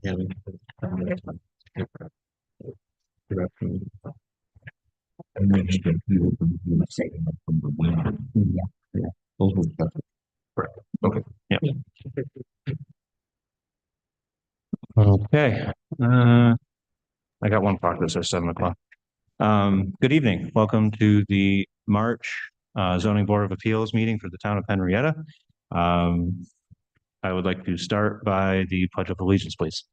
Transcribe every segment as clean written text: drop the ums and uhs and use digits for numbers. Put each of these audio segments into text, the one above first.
having direction. And then you can do it from the wind. Yeah. Those were better. Correct. Okay. Yeah. Okay. I got one part. This at 7 o'clock. Good evening. Welcome to the March Zoning Board of Appeals meeting for the town of Henrietta. I would like to start by the Pledge of Allegiance, please.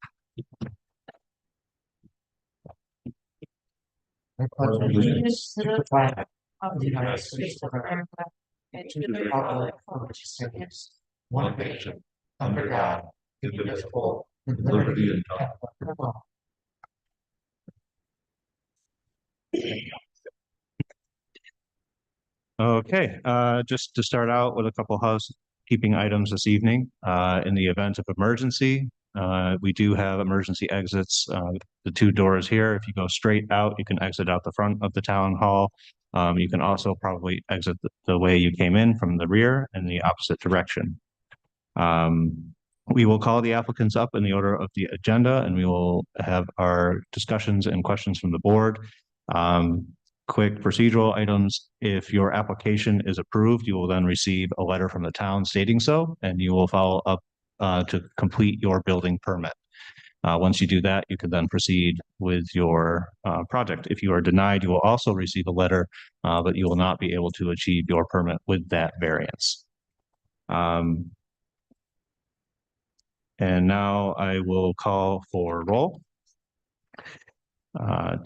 I pledge allegiance to the flag of the United States of America and to the republic for which it stands, one nation, under God, indivisible, with liberty and justice for all. Okay, just to start out with a couple housekeeping items this evening. In the event of emergency, we do have emergency exits. The two doors here, if you go straight out, you can exit out the front of the town hall. You can also probably exit the way you came in from the rear in the opposite direction. We will call the applicants up in the order of the agenda, and we will have our discussions and questions from the board. Quick procedural items. If your application is approved, you will then receive a letter from the town stating so, and you will follow up to complete your building permit. Once you do that, you can then proceed with your project. If you are denied, you will also receive a letter, but you will not be able to achieve your permit with that variance. And now I will call for roll.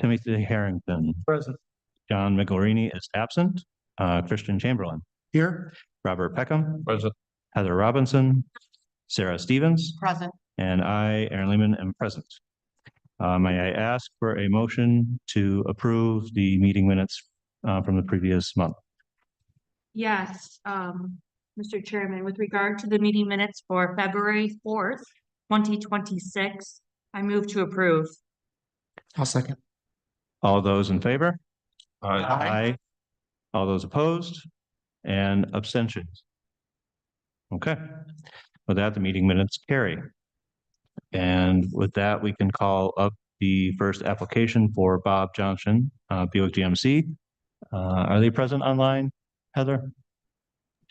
Timothy Harrington. Present. John Miglerini is absent. Christian Chamberlain. Here. Robert Peckham. Present. Heather Robinson. Sarah Stevens. Present. And I, Aaron Lehman, am present. May I ask for a motion to approve the meeting minutes from the previous month? Yes, Mr. Chairman, with regard to the meeting minutes for February 4th, 2026, I move to approve. I'll second. All those in favor? Aye. Aye. All those opposed and abstentions? Okay. With that, the meeting minutes carry. And with that, we can call up the first application for Bob Johnson, Buick GMC. Are they present online, Heather?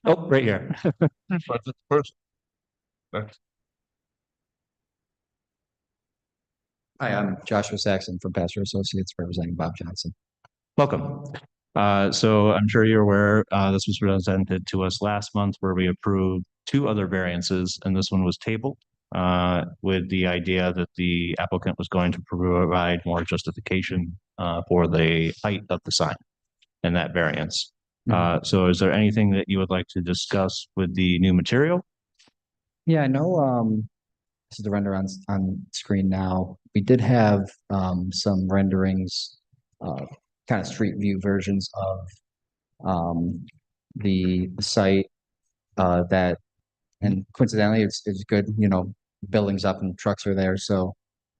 Oh, right here. First. Hi, I'm Joshua Saxon from Pastor Associates representing Bob Johnson. Welcome. So I'm sure you're aware, this was presented to us last month where we approved two other variances, and this one was tabled with the idea that the applicant was going to provide more justification for the height of the sign and that variance. So is there anything that you would like to discuss with the new material? Yeah, I know this is the render on screen now. We did have some renderings, kind of street view versions of the site that, and coincidentally it's good, you know, buildings up and trucks are there, so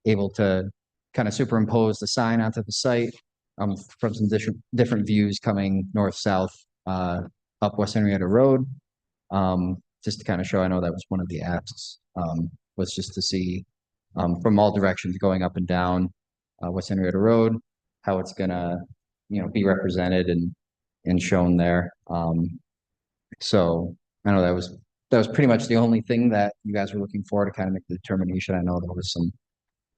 able to kind of superimpose the sign onto the site from some different views coming north south up West Henrietta Road, just to kind of show. I know that was one of the asks, was just to see from all directions going up and down West Henrietta Road how it's gonna, you know, be represented and shown there. So I know that was pretty much the only thing that you guys were looking for to kind of make the determination. I know there was some,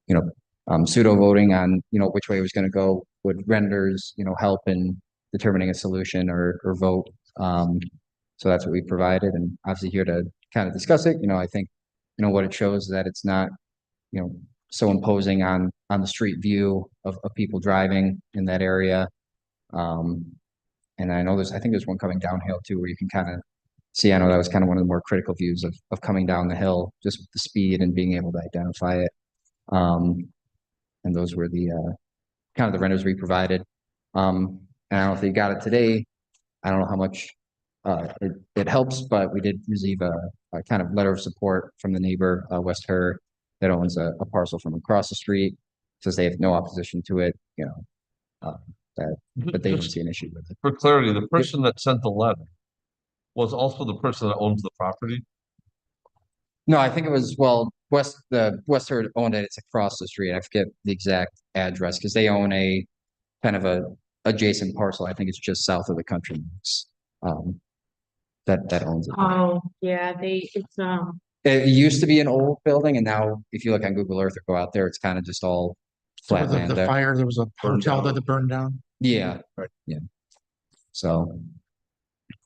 you know, pseudo voting on, you know, which way it was going to go. Would renders, you know, help in determining a solution or vote? So that's what we provided, and obviously here to kind of discuss it. You know, I think, you know, what it shows is that it's not, you know, so imposing on the street view of people driving in that area. And I know I think there's one coming downhill too, where you can kind of see. I know that was kind of one of the more critical views of coming down the hill, just with the speed and being able to identify it. And those were the kind of the renders we provided. And I don't know if you got it today. I don't know how much it helps, but we did receive a kind of letter of support from the neighbor, West Her, that owns a parcel from across the street. Says they have no opposition to it, you know, that they don't see an issue with it. For clarity, the person that sent the letter was also the person that owns the property? No, I think it was, well, the Westford owned it. It's across the street. I forget the exact address because they own a kind of a adjacent parcel. I think it's just south of the Country Mix. That owns it. Oh, yeah, it's, It used to be an old building, and now if you look on Google Earth or go out there, it's kind of just all So flat the land there. fire, there was a Burned hotel down. that burned down. Yeah, yeah. So,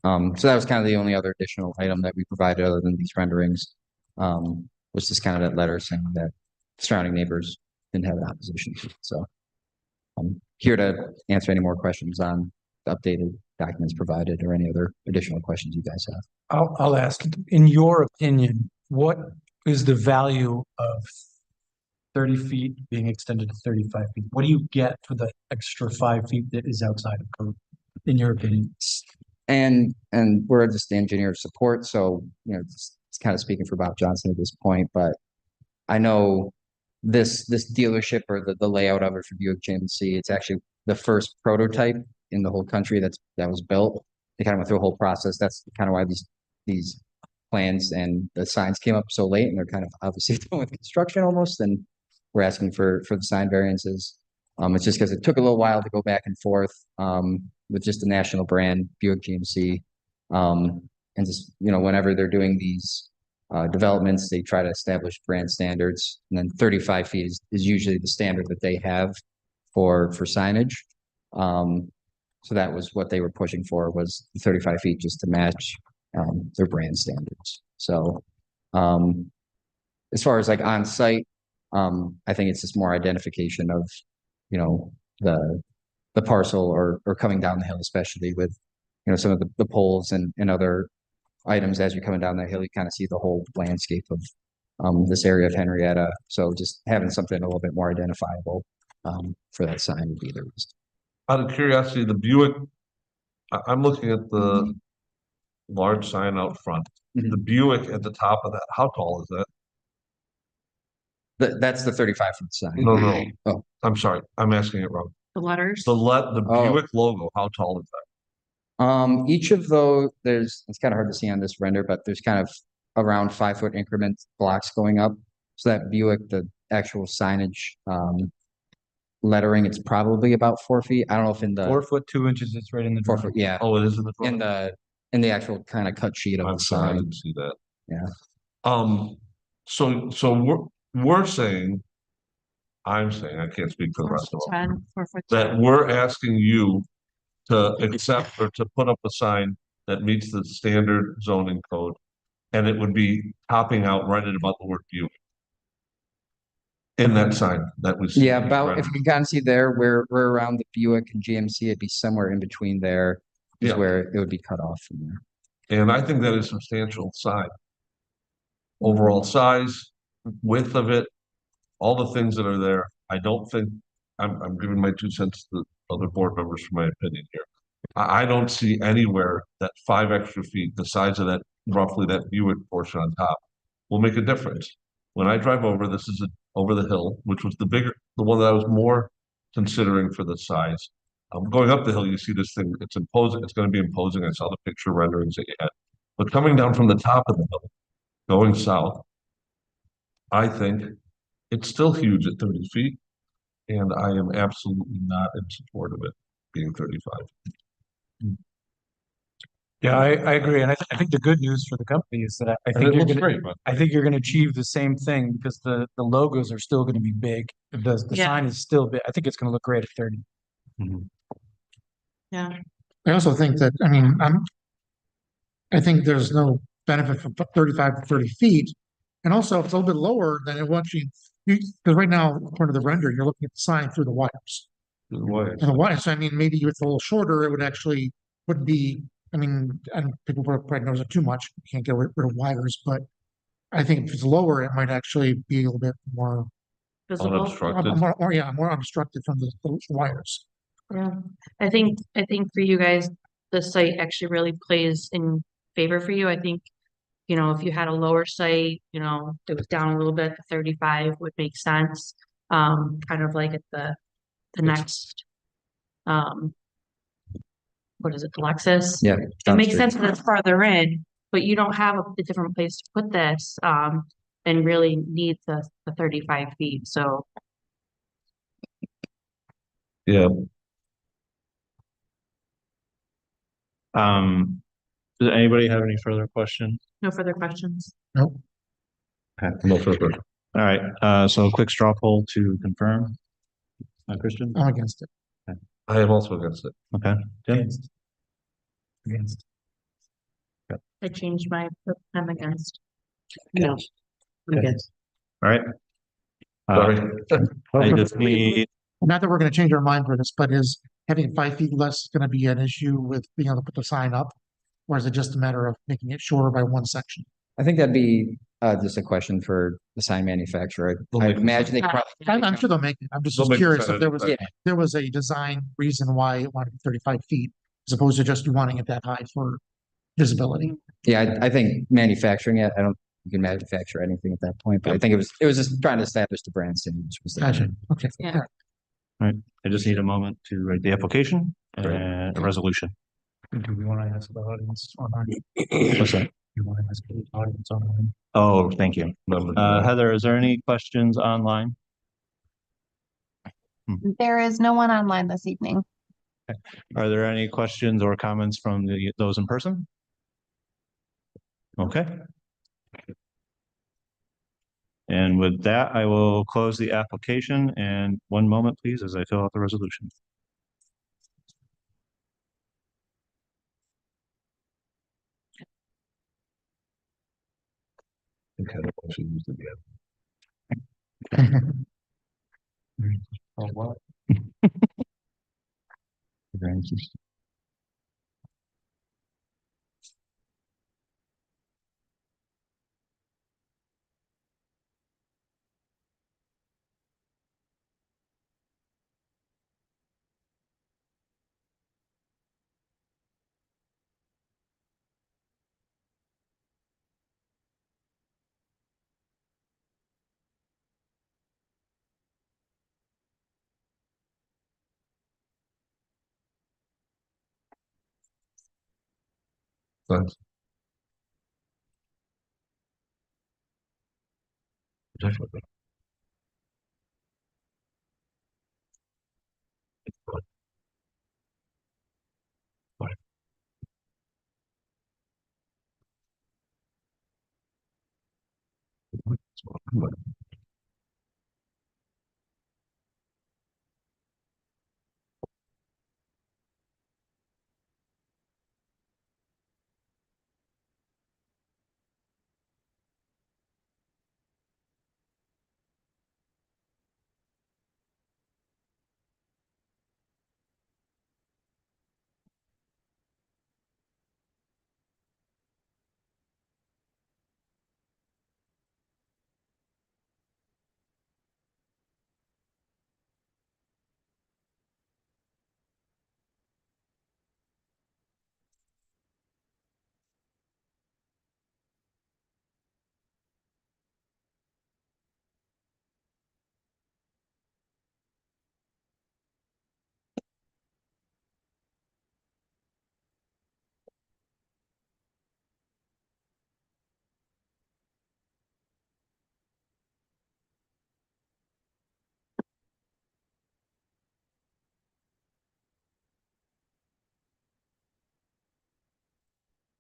so that was kind of the only other additional item that we provided other than these renderings. Was just kind of that letter saying that surrounding neighbors didn't have an opposition to it. So I'm here to answer any more questions on the updated documents provided or any other additional questions you guys have. I'll ask, in your opinion, what is the value of 30 feet being extended to 35 feet? What do you get for the extra 5 feet that is outside of code, in your opinion? And we're just the engineer support, so it's kind of speaking for Bob Johnson at this point, but I know this dealership or the layout of it for Buick GMC, it's actually the first prototype in the whole country that was built. They kind of went through a whole process. That's kind of why these plans and the signs came up so late, and they're kind of obviously done with construction almost, and we're asking for the sign variances. It's just because it took a little while to go back and forth with just the national brand Buick GMC, and just whenever they're doing these developments, they try to establish brand standards, and then 35 feet is usually the standard that they have for signage. So that was what they were pushing for, was 35 feet just to match their brand standards. So as far as like on site, I think it's just more identification of the parcel or coming down the hill, especially with some of the poles and other items as you're coming down that hill. You kind of see the whole landscape of this area of Henrietta. So just having something a little bit more identifiable for that sign would be the reason. Out of curiosity, the Buick, I'm looking at the large sign out front. Mhm. The Buick at the top of that, how tall is that? That's the 35-foot sign. No, no. Oh. I'm sorry, I'm asking it wrong. the letters. The Oh. Buick logo, how tall is that? Each of those, it's kind of hard to see on this render, but there's kind of around 5-foot increment blocks going up. So that Buick, the actual signage, lettering, it's probably about 4 feet. I don't know if in the 4 foot 2 inches, it's right in the 4 drawing. foot, yeah, Oh, it is in the in front? the actual kind of cut sheet of I'm the sorry, I sign. didn't see that. Yeah. So we're saying, I'm saying, I can't speak for the rest of them, 10, 4 foot that 10. we're asking you to accept or to put up a sign that meets the standard zoning code. And it would be topping out right at about the word Buick. In that sign that was. Yeah, about if you can kind of see there, we're around the Buick and GMC, it'd be somewhere in between there is Yeah. where it would be cut off from there. And I think that is substantial sign. Overall size, width of it, all the things that are there. I don't think, I'm giving my 2 cents to other board members for my opinion here. I don't see anywhere that 5 extra feet, the size of that, roughly that Buick portion on top, will make a difference. When I drive over, this is over the hill, which was the one that I was more considering for the size. Going up the hill, you see this thing, it's imposing, it's going to be imposing. I saw the picture renderings that you had. But coming down from the top of the hill, going south, I think it's still huge at 30 feet. And I am absolutely not in support of it being 35. Yeah, I agree. And I think the good news for the company is that I And think it you're looks gonna, great, but I think you're gonna achieve the same thing because the logos are still gonna be big. The Yeah. sign is still big. I think it's gonna look great at 30. Yeah, I also think that, I think there's no benefit from 35 to 30 feet. And also, if it's a little bit lower, then it wants because right now, according to the render, you're looking at the sign through the wires. And the wires, so maybe if it's a little shorter, it would actually would be, and people probably notice it too much. You can't get rid of wires, but I think if it's lower, it might actually be a little bit more, visible. unobstructed. more unobstructed from the wires. Yeah, I think for you guys, the site actually really plays in favor for you. I think, if you had a lower site, it was down a little bit, the 35 would make sense. Kind of like at the next, what is it, Lexus? Yeah. It makes sense that it's farther in, but you don't have a different place to put this. and really needs the 35 feet, so. Yeah, Does anybody have any further questions? No further questions? Nope. no further. All right, so a quick straw poll to confirm. Christian? I'm against it. I am also against it. Okay, Jim? Against. Against. I changed I'm against. No. I'm Okay. against. All right. Sorry. I just need, Not that we're gonna change our mind for this, but is having 5 feet less gonna be an issue with being able to put the sign up? Or is it just a matter of making it shorter by one section? I think that'd be just a question for the sign manufacturer. They'll I make the imagine they sign. probably. I'm sure they'll make it. I'm just They'll make the curious sign if there was, Yeah, there was a design reason why it wanted to be 35 feet as opposed to just wanting it that high for visibility. yeah, I think manufacturing it, I don't, you can manufacture anything at that point, but I think it was just trying to establish the brand standards. Was the- Gotcha. Okay. Yeah. I just need a moment to write the application Right. and a resolution. Do we want to ask the audience online? What's that? You want to ask the audience online? Oh, thank you. Heather, is there any questions online? There is no one online this evening. Are there any questions or comments from those in person? Okay. And with that, I will close the application, and one moment, please, as I fill out the resolution. Okay, I should use it again. Oh, what? Thanks. Definitely.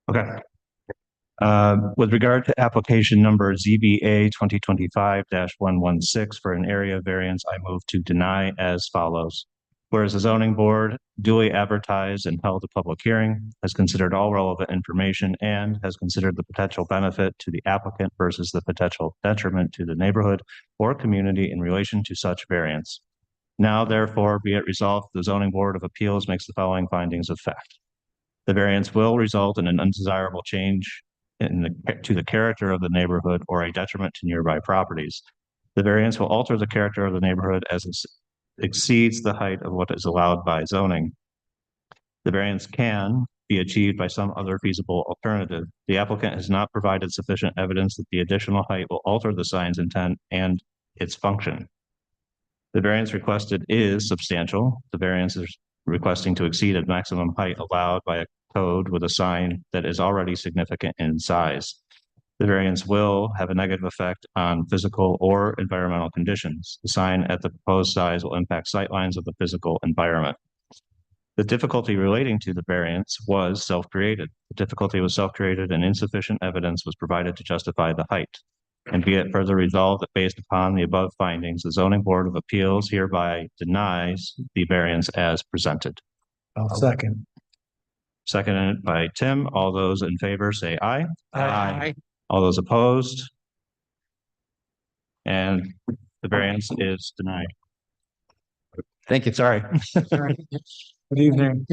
Okay. With regard to application number ZBA 2025-116 for an area variance, I move to deny as follows. Whereas the zoning board duly advertised and held a public hearing, has considered all relevant information, and has considered the potential benefit to the applicant versus the potential detriment to the neighborhood or community in relation to such variance. Now, therefore, be it resolved, the zoning board of appeals makes the following findings of fact. The variance will result in an undesirable change to the character of the neighborhood or a detriment to nearby properties. The variance will alter the character of the neighborhood as it exceeds the height of what is allowed by zoning. The variance can be achieved by some other feasible alternative. The applicant has not provided sufficient evidence that the additional height will alter the sign's intent and its function. The variance requested is substantial. The variance is requesting to exceed a maximum height allowed by a code with a sign that is already significant in size. The variance will have a negative effect on physical or environmental conditions. The sign at the proposed size will impact sightlines of the physical environment. The difficulty relating to the variance was self-created. The difficulty was self-created and insufficient evidence was provided to justify the height. And be it further resolved that based upon the above findings, the Zoning Board of Appeals hereby denies the variance as presented. I'll second. Seconded by Tim. All those in favor say aye. Aye. All those opposed? And the variance is denied. Thank you. Sorry. Good evening.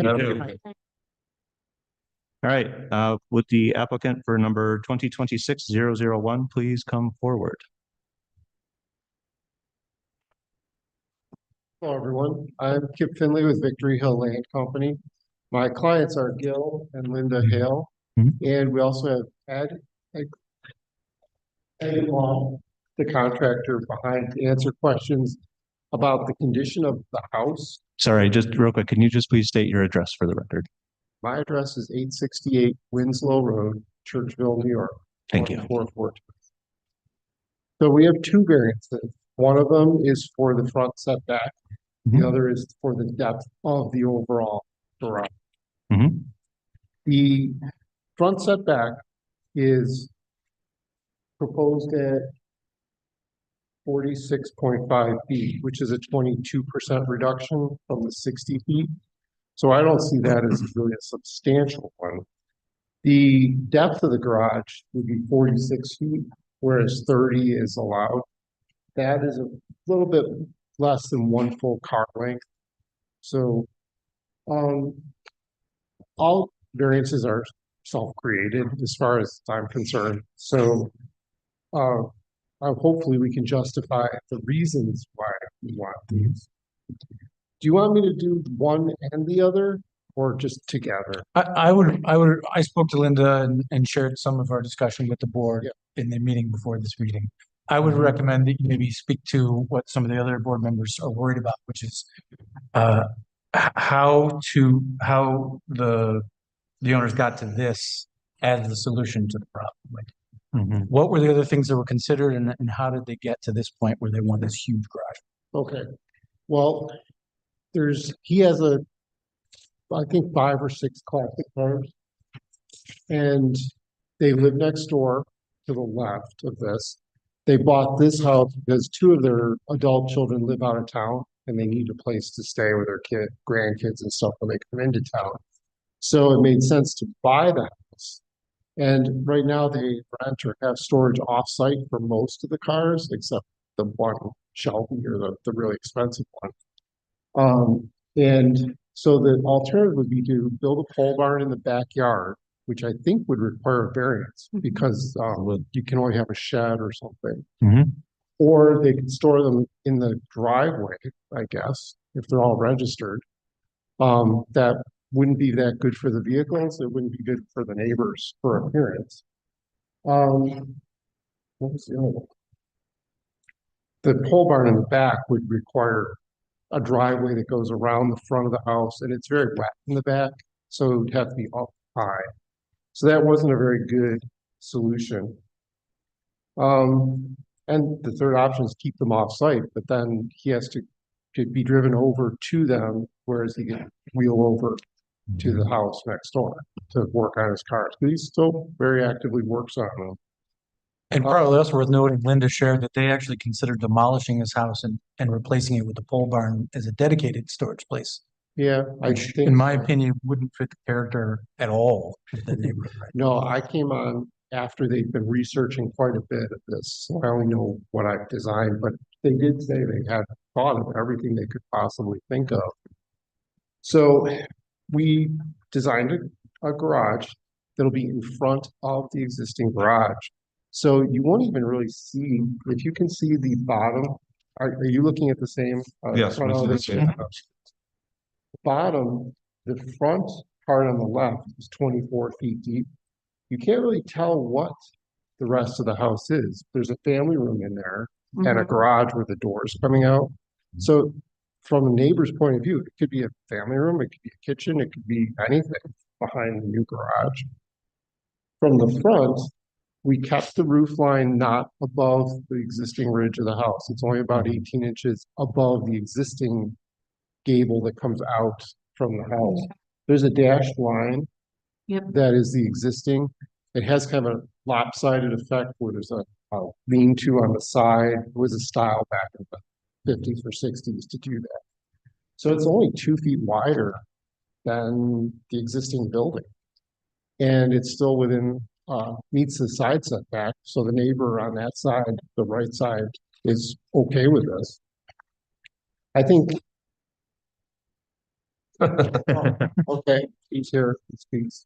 All right, would the applicant for number 2026-001 please come forward? Hello, everyone. I'm Kip Finley with Victory Hill Land Company. My clients are Gil and Linda Hale, and we also have Ed Long, the contractor behind, to answer questions about the condition of the house. Sorry, just real quick, can you just please state your address for the record? My address is 868 Winslow Road, Churchville, New York. Thank you. 2442. So we have two variances. One of them is for the front setback. The other is for the depth of the overall garage. The front setback is proposed at 46.5 feet, which is a 22% reduction from the 60 feet. So I don't see that as really a substantial one. The depth of the garage would be 46 feet, whereas 30 is allowed. That is a little bit less than one full car length. So all variances are self-created as far as I'm concerned. So hopefully we can justify the reasons why we want these. Do you want me to do one and the other, or just together? I spoke to Linda and shared some of our discussion with the board Yeah. in the meeting before this meeting. I would recommend that you maybe speak to what some of the other board members are worried about, which is how the owners got to this as the solution to the problem. Like, what were the other things that were considered, and how did they get to this point where they want this huge garage? Okay. Well, he has I think 5 or 6 classic cars, and they live next door to the left of this. They bought this house because 2 of their adult children live out of town and they need a place to stay with their grandkids and stuff when they come into town. So it made sense to buy the house. And right now they rent or have storage offsite for most of the cars, except the one Shelby, or the really expensive one. And so the alternative would be to build a pole barn in the backyard, which I think would require a variance because you can only have a shed or something. Or they could store them in the driveway, I guess, if they're all registered. That wouldn't be that good for the vehicles. It wouldn't be good for the neighbors for appearance. What was the other one? The pole barn in the back would require a driveway that goes around the front of the house, and it's very wet in the back, so it would have to be up high. So that wasn't a very good solution. And the third option is keep them off site, but then he has to be driven over to them, whereas he can wheel over to the house next door to work on his cars. But he still very actively works on them. And probably also worth noting, Linda shared that they actually considered demolishing this house and replacing it with a pole barn as a dedicated storage place. Yeah, I Which, think in my so. opinion, wouldn't fit the character at all of the neighborhood. Right? No, I came on after they've been researching quite a bit of this, so I only know what I've designed, but they did say they had thought of everything they could possibly think of. So we designed a garage that'll be in front of the existing garage. So you won't even really see, if you can see the bottom, are you looking at the same? Yes, front we see the elevation? same. Bottom, the front part on the left is 24 feet deep. You can't really tell what the rest of the house is. There's a family room in there and a garage with the doors coming out. So from a neighbor's point of view, it could be a family room, it could be a kitchen, it could be anything behind the new garage. From the front, We kept the roof line not above the existing ridge of the house. It's only about 18 inches above the existing gable that comes out from the house. There's a dashed line Yep. that is the existing. It has kind of a lopsided effect where there's a lean-to on the side. It was a style back in the 50s or 60s to do that. So it's only 2 feet wider than the existing building. And it's still within, meets the side setback. So the neighbor on that side, the right side, is okay with this. I think. Okay, he's here, he speaks.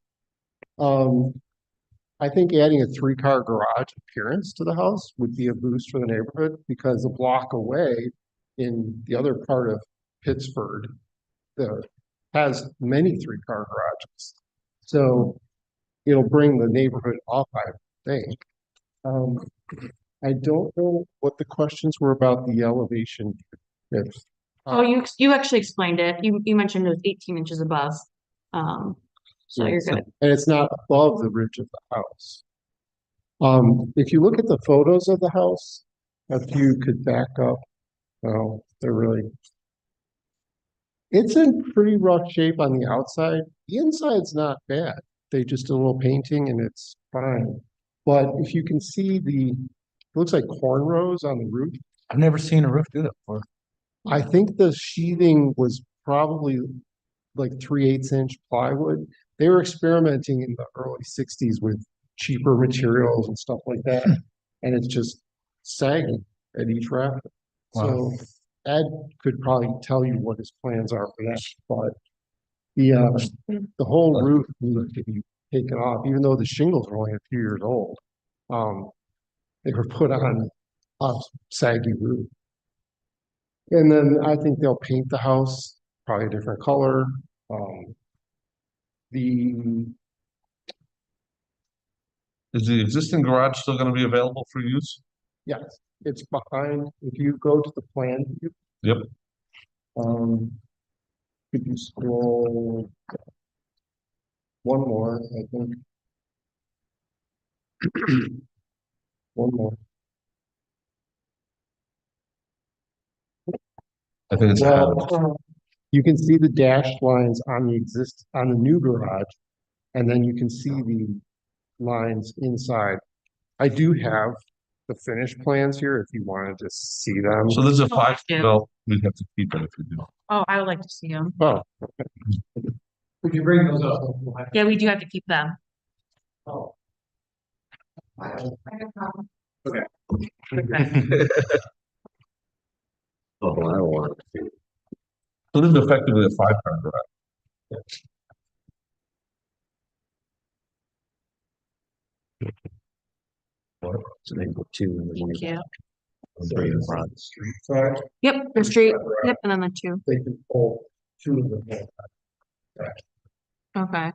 I think adding a 3-car garage appearance to the house would be a boost for the neighborhood, because a block away in the other part of Pittsford, has many 3-car garages. So it'll bring the neighborhood up, I think. I don't know what the questions were about the elevation. If, Oh, you actually explained it. You mentioned it was 18 inches above. So you're good. And it's not above the ridge of the house. If you look at the photos of the house, if you could back up, well, they're really. It's in pretty rough shape on the outside. The inside's not bad. They just did a little painting and it's fine. But if you can see it looks like cornrows on the roof. I've never seen a roof do that before. I think the sheathing was probably like 3/8 inch plywood. They were experimenting in the early 60s with cheaper materials and stuff like that. And it's just sagging at each rafter. So Ed could probably tell you what his plans are for that, but the whole roof needed to be taken off, even though the shingles are only a few years old. They were put on a saggy roof. And then I think they'll paint the house probably a different color. Is the existing garage still gonna be available for use? Yes, it's behind, if you go to the plan. Yep. Could you scroll one more, I think. One more. I think it's. Well, you can see the dashed lines on on the new garage, and then you can see the lines inside. I do have the finished plans here if you wanted to see them. So there's a 5, Yeah. no, we'd have to keep it if we do. Oh, I would like to see them. Oh, Would you bring those up? Yeah, we do have to keep them. oh. Oh, I don't want to. So this is effectively a 5-car garage. So they put 2 in the Thank you. Sorry, Yep, the street. Yep, and then the 2. they can pull 2 of them. Okay.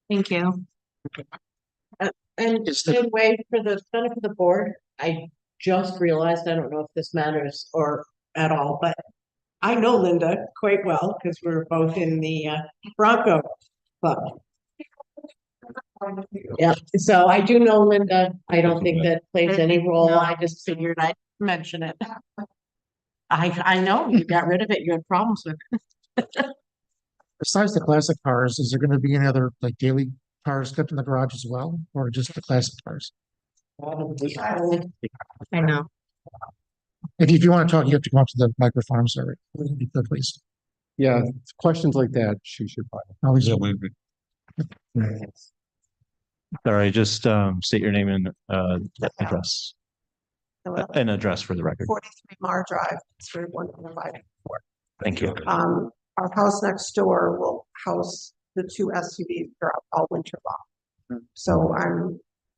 Thank you. And the way for the benefit of the board, I just realized, I don't know if this matters or at all, but I know Linda quite well because we're both in the Bronco Club. Yeah, so I do know Linda. I don't think that plays any role. I just figured I'd mention it. I know you got rid of it. You had problems with it. Besides the classic cars, is there gonna be any other like daily cars kept in the garage as well, or just the classic cars? I know. If you want to talk, you have to come up to the microphone, I'm sorry. Please. Yeah, questions like that, she should probably. Always- Yeah, we agree. Sorry, just state your name and address. An address for the record. 43 Mar Drive, it's 115. Thank you. Our house next door will house the 2 SUVs throughout all winter long. So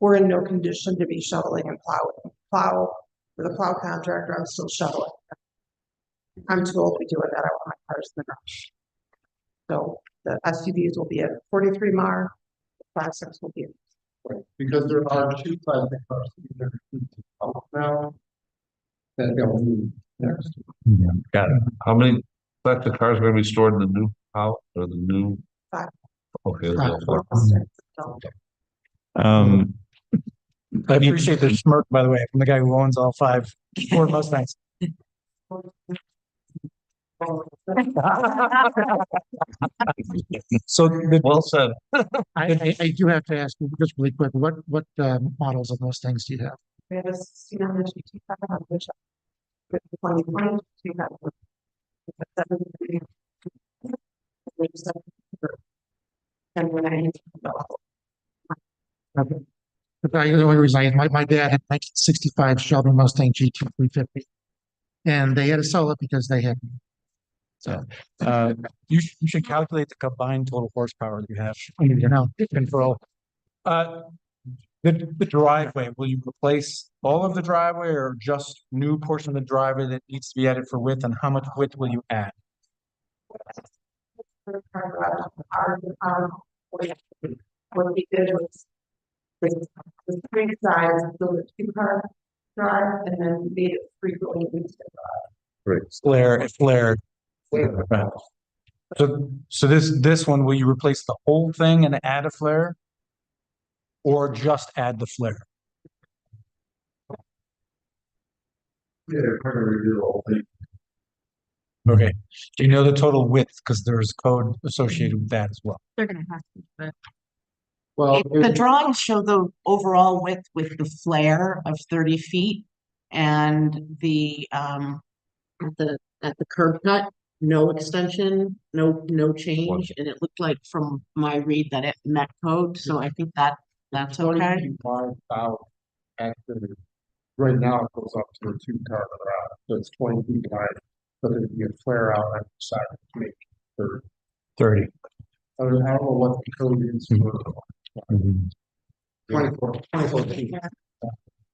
we're in no condition to be shoveling and plowing. For the plow contractor, I'm still shoveling. I'm too old to be doing that. I want my cars in the garage. So the SUVs will be at 43 Mar, the classics will be. Because there are 2 plastic cars that are now that they'll need next. Got it. How many plastic cars are gonna be stored in the new house or the new? 5. Okay. So, Um, I appreciate the smirk, by the way, from the guy who owns all 5 Ford Mustangs. So the, Well said. I do have to ask you just really quick, what models of those things do you have? We have a 1600 GT500, which with the 2020, we have a 73. And when I. Okay. The only reason my dad had 1965 Shelby Mustang GT 350. And they had to sell it because they had. you should calculate the combined total horsepower that you have under your control. The driveway, will you replace all of the driveway or just new portion of the driveway that needs to be added for width, and how much width will you add? What we did was the 3 sides, build a 2-car drive, and then made it frequently. Flare. Right. So this one, will you replace the whole thing and add a flare? Or just add the flare? Yeah, part of the whole thing. Okay. Do you know the total width? Because there's code associated with that as well. They're gonna have to, but Well, The drawings show the overall width with the flare of 30 feet and the at the curb cut, no extension, no change, and it looked like from my read that it met code, so I think that's okay. 25,000 actually. Right now it goes up to a 2-car garage, so it's 20 feet wide, but it'd be a flare out on the side to make 30. 30. I don't know what the code is for 24 feet.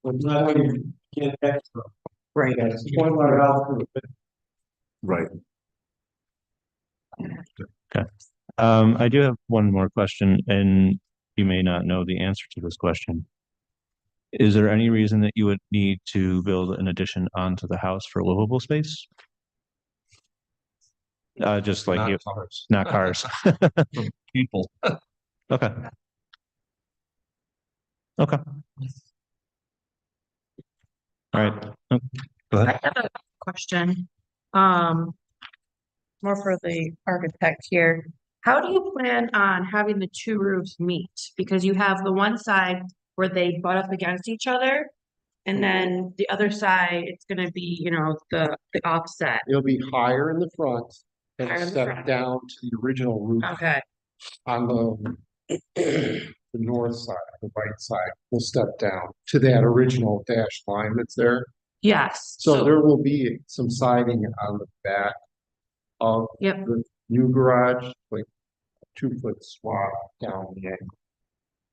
It's not when you get extra. Right. It's 25 out for the. Right. I do have one more question, and you may not know the answer to this question. Is there any reason that you would need to build an addition onto the house for livable space? Just like you, Cars. not cars. People. Okay. Okay. All right. Oh, go I ahead. have a question. More for the architect here. How do you plan on having the 2 roofs meet? Because you have the one side where they butt up against each other, and then the other side, it's gonna be, the offset. It'll be higher in the front Higher in and the step front. down to the original roof Okay, on the north side, the right side. Will step down to that original dashed line that's there. yes. So there will be some siding on the back of Yep. the new garage, like 2-foot swath down the angle.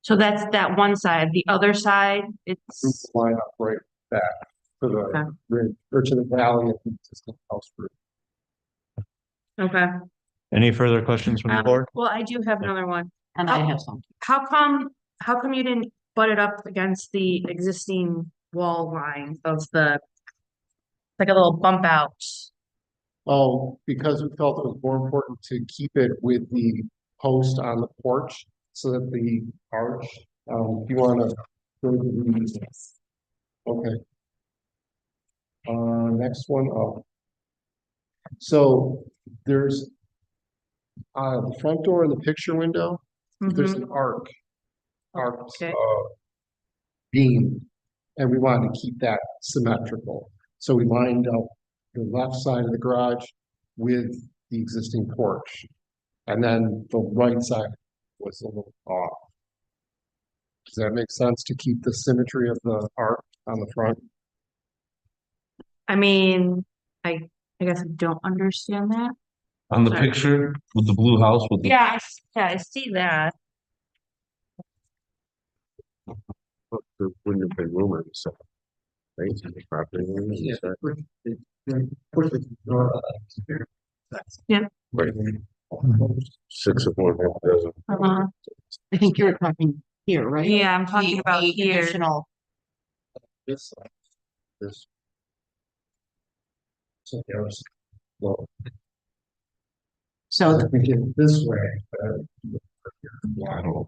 So that's that one side. The other side, Roof it's, line up right back to Okay. the ridge or to the valley of the existing house roof. okay. Any further questions from the board? Well, I do have another one. And I have some. How come you didn't butt it up against the existing wall line of like a little bump out? Oh, because we felt it was more important to keep it with the post on the porch so that the arch, if you wanna go to the. Okay. Next one up. So there's the front door in the picture window, there's Mhm. an arc Okay. beam, and we wanted to keep that symmetrical. So we lined up the left side of the garage with the existing porch. And then the right side was a little off. Does that make sense to keep the symmetry of the arc on the front? I mean, I guess I don't understand that. On the Sorry. picture with the blue house with the. Yeah, I see that. When you pay rumors, so. Right, the property owners and stuff. Yeah. Right. 6 of 1, half a dozen. Uh-huh. I think you're talking here, right? Yeah, I'm talking The- about the here. additional- This side, this. So there's, well, So, if we get it this way, Yeah, I don't know.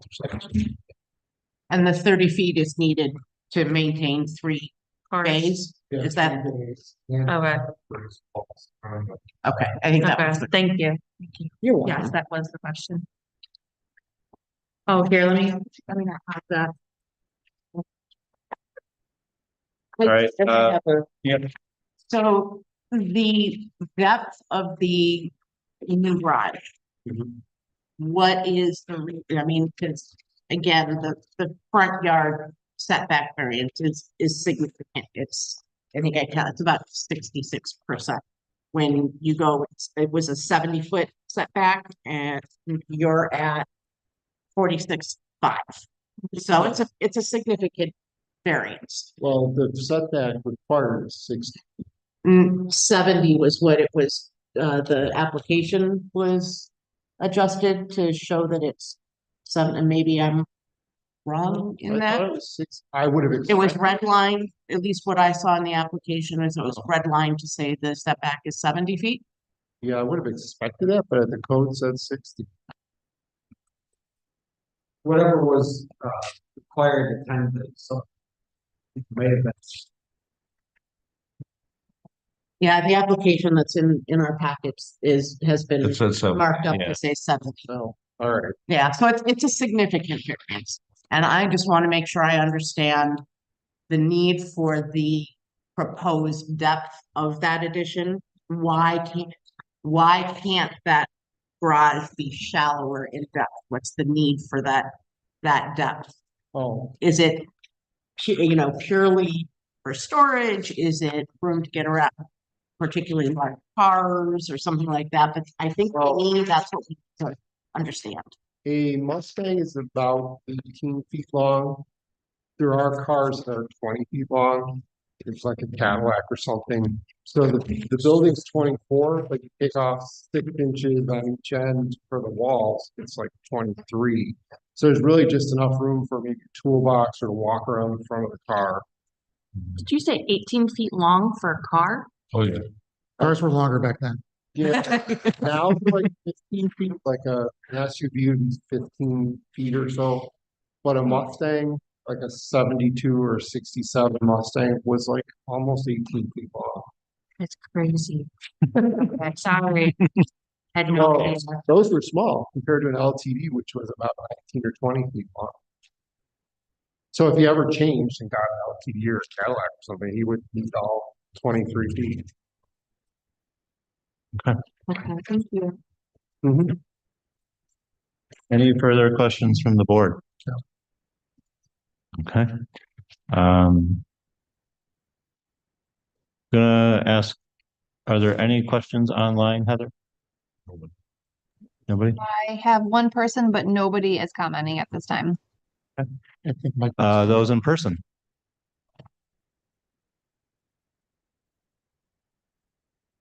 and the 30 feet is needed to maintain 3 Cars. bays? Yeah, Is that, 3 days. Yeah. Okay, okay, I think that was okay, the, thank you. Thank you. you're Yes, welcome. that was the question. Oh, here, let me not have that. All right, I have a- yep. So the depth of the new garage. Mhm. What is the, I mean, because again, the front yard setback variance is significant. It's, I think I count, it's about 66%. When you go, it was a 70-foot setback and you're at 46.5. So it's a significant variance. Well, the setback required is 60. 70 was what it was, the application was adjusted to show that it's 7, and maybe I'm wrong in I that. thought it was 6. I would have. It was red line, at least what I saw in the application is it was red line to say the setback is 70 feet. Yeah, I would have expected that, but the code said 60. Whatever was, required at the time that, so. It may have been. Yeah, the application that's in our packets has been It says so. marked up Yeah. to say 70. So, all right. Yeah, so it's a significant variance. And I just want to make sure I understand the need for the proposed depth of that addition. Why can't that garage be shallower in depth? What's the need for that depth? Oh, Is it, purely for storage? Is it room to get around, particularly large cars or something like that? But I think to me, that's what we need to understand. a Mustang is about 18 feet long. There are cars that are 20 feet long. It's like a Cadillac or something. So the building's 24, but you take off 6 inches on each end for the walls, it's like 23. So there's really just enough room for maybe a toolbox or to walk around the front of the car. Did you say 18 feet long for a car? Oh, yeah. Cars were longer back then. Yeah, now they're like 15 feet, like an SUV would be 15 feet or so. But a Mustang, like a 72 or 67 Mustang was like almost 18 feet long. It's crazy. I'm sorry. Had no Well, idea. those were small compared to an LTV, which was about 19 or 20 feet long. So if he ever changed and got an LTV or a Cadillac or something, he would need all 23 feet. Okay, thank you. Mhm. Any further questions from the board? No. Okay. Gonna ask, are there any questions online, Heather? Nobody? I have one person, but nobody is commenting at this time. I think Mike. Those in person?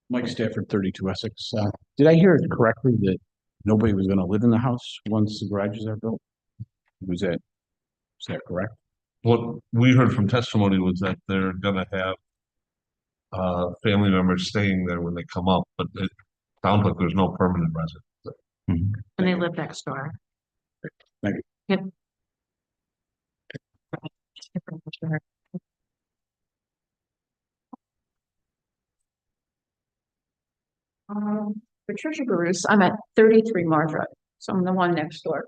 Mike Stafford, 32 Essex. Did I hear it correctly that nobody was gonna live in the house once the garages are built? Was that, is that correct? What we heard from testimony was that they're gonna have family members staying there when they come up, but it sounds like there's no permanent resident. Mhm. And they live next door. Thank you. Yep. Patricia Bruce, I'm at 33 Mars Road, so I'm the one next door.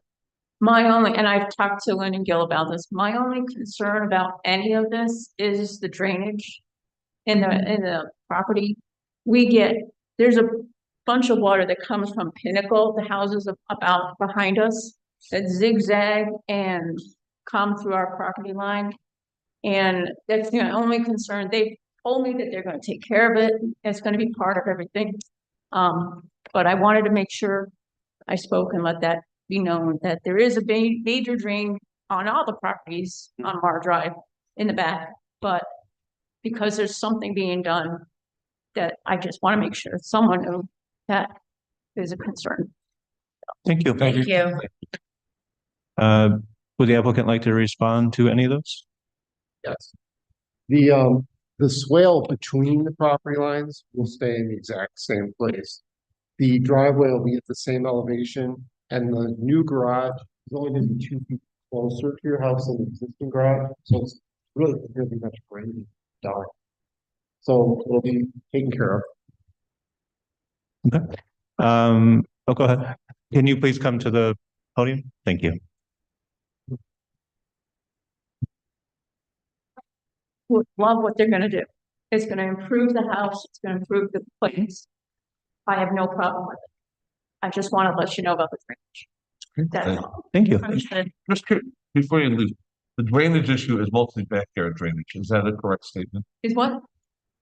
My only, and I've talked to Lynn and Gil about this, my only concern about any of this is the drainage in the property. There's a bunch of water that comes from Pinnacle, the houses about behind us, that zigzag and come through our property line. And that's the only concern. They told me that they're gonna take care of it. It's gonna be part of everything. But I wanted to make sure I spoke and let that be known that there is a major drain on all the properties on Mar Drive in the back, but because there's something being done that I just want to make sure someone knew that is a concern. Thank you. Thank you. Would the applicant like to respond to any of those? Yes. The swale between the property lines will stay in the exact same place. The driveway will be at the same elevation and the new garage is only going to be 2 feet closer to your house than the existing garage. So it's really, really much great dollar. So it'll be taken care of. Oh, go ahead. Can you please come to the podium? Thank you. Love what they're gonna do. It's gonna improve the house, it's gonna improve the place. I have no problem with it. I just wanna let you know about the drainage. That's all. Thank you. Understood. Just before you leave, the drainage issue is mostly backyard drainage. Is that a correct statement? Is what?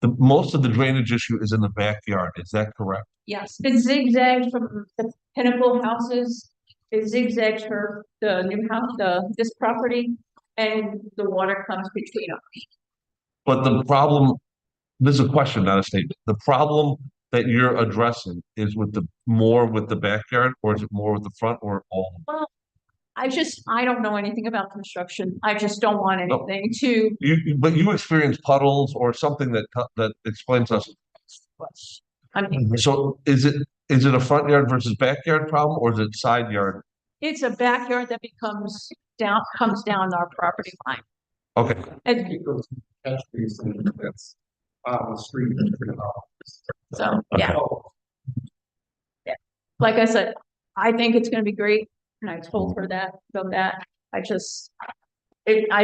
Most of the drainage issue is in the backyard. Is that correct? Yes, it zigzags from the Pinnacle houses. It zigzags for the new house, this property, and the water comes between us. But the problem, this is a question, not a statement. The problem that you're addressing is with the backyard, or is it more with the front, or all? Well, I don't know anything about construction. I just don't want anything to. But you experience puddles or something that explains us. I mean, So is it a front yard versus backyard problem, or is it side yard? it's a backyard that comes down our property line. Okay, And Catch basin that's on the street. so, yeah. Yeah. Like I said, I think it's gonna be great, and I told her that, I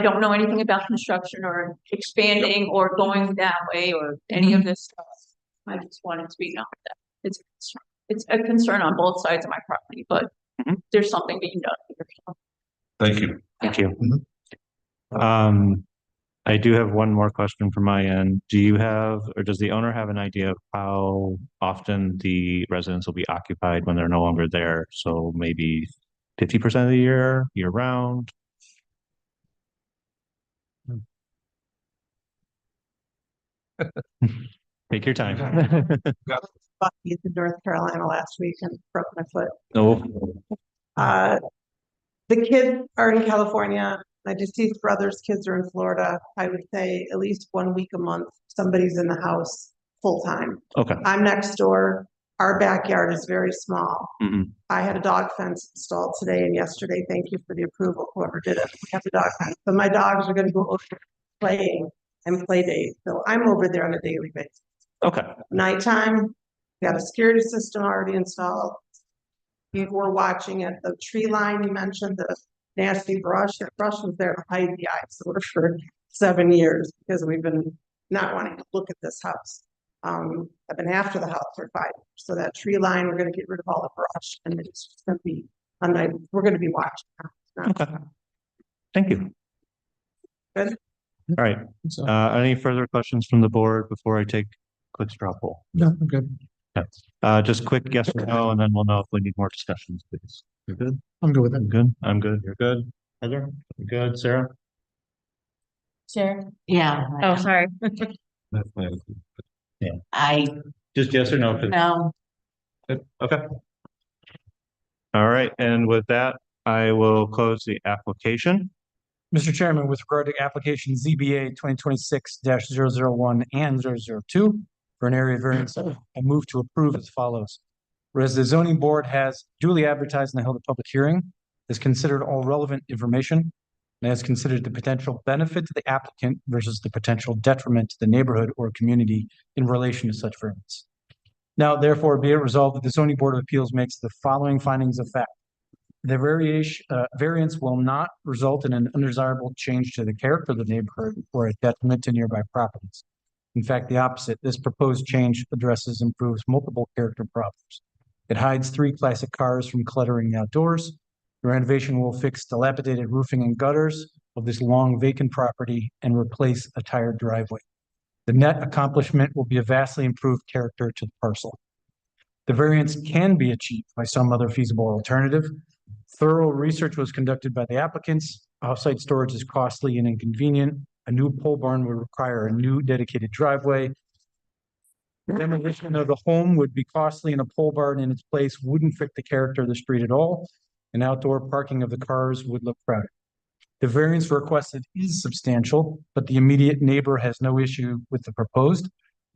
don't know anything about construction or expanding or going that way or any of this stuff. I just wanted to be known that it's a concern on both sides of my property, but there's something being done here. So. thank you. Thank you. I do have one more question from my end. Do you have, or does the owner have an idea of how often the residents will be occupied when they're no longer there? So maybe 50% of the year round? Take your time. Bucky's in North Carolina last week and broke my foot. No. The kids are in California. My deceased brother's kids are in Florida. I would say at least 1 week a month, somebody's in the house full time. Okay. I'm next door. Our backyard is very small. I had a dog fence installed today and yesterday. Thank you for the approval, whoever did it. We have the dog fence, but my dogs are going to go over playing and play dates. So I'm over there on a daily basis. Okay. Nighttime, we got a security system already installed. We're watching at the tree line. You mentioned the nasty brush. That brush was there to hide the eyesore for 7 years because we've been not wanting to look at this house. I've been after the house for 5 years. So that tree line, we're going to get rid of all the brush and it's just going to be, we're going to be watching. Okay. Thank you. Good. All right. Any further questions from the board before I take quick straw poll? No, I'm good. Just quick yes or no, and then we'll know if we need more discussions, please. You're good? I'm good with it. I'm good. I'm good. You're good. Heather? You good? Sarah? Sarah? Yeah. Oh, sorry. I Just yes or no? know. Good. Okay. All right. And with that, I will close the application. Mr. Chairman, with regard to application ZBA 2026-001 and 002 for an area variance, I move to approve as follows. Whereas the zoning board has duly advertised and held a public hearing, has considered all relevant information, and has considered the potential benefit to the applicant versus the potential detriment to the neighborhood or community in relation to such variance. Now, therefore, be it resolved that the zoning board of appeals makes the following findings of fact. The variance will not result in an undesirable change to the character of the neighborhood or a detriment to nearby properties. In fact, the opposite. This proposed change addresses and improves multiple character problems. It hides 3 classic cars from cluttering the outdoors. The renovation will fix dilapidated roofing and gutters of this long vacant property and replace a tired driveway. The net accomplishment will be a vastly improved character to the parcel. The variance can be achieved by some other feasible alternative. Thorough research was conducted by the applicants. Off-site storage is costly and inconvenient. A new pole barn would require a new dedicated driveway. The demolition of the home would be costly and a pole barn in its place wouldn't fit the character of the street at all. And outdoor parking of the cars would look crowded. The variance requested is substantial, but the immediate neighbor has no issue with the proposed.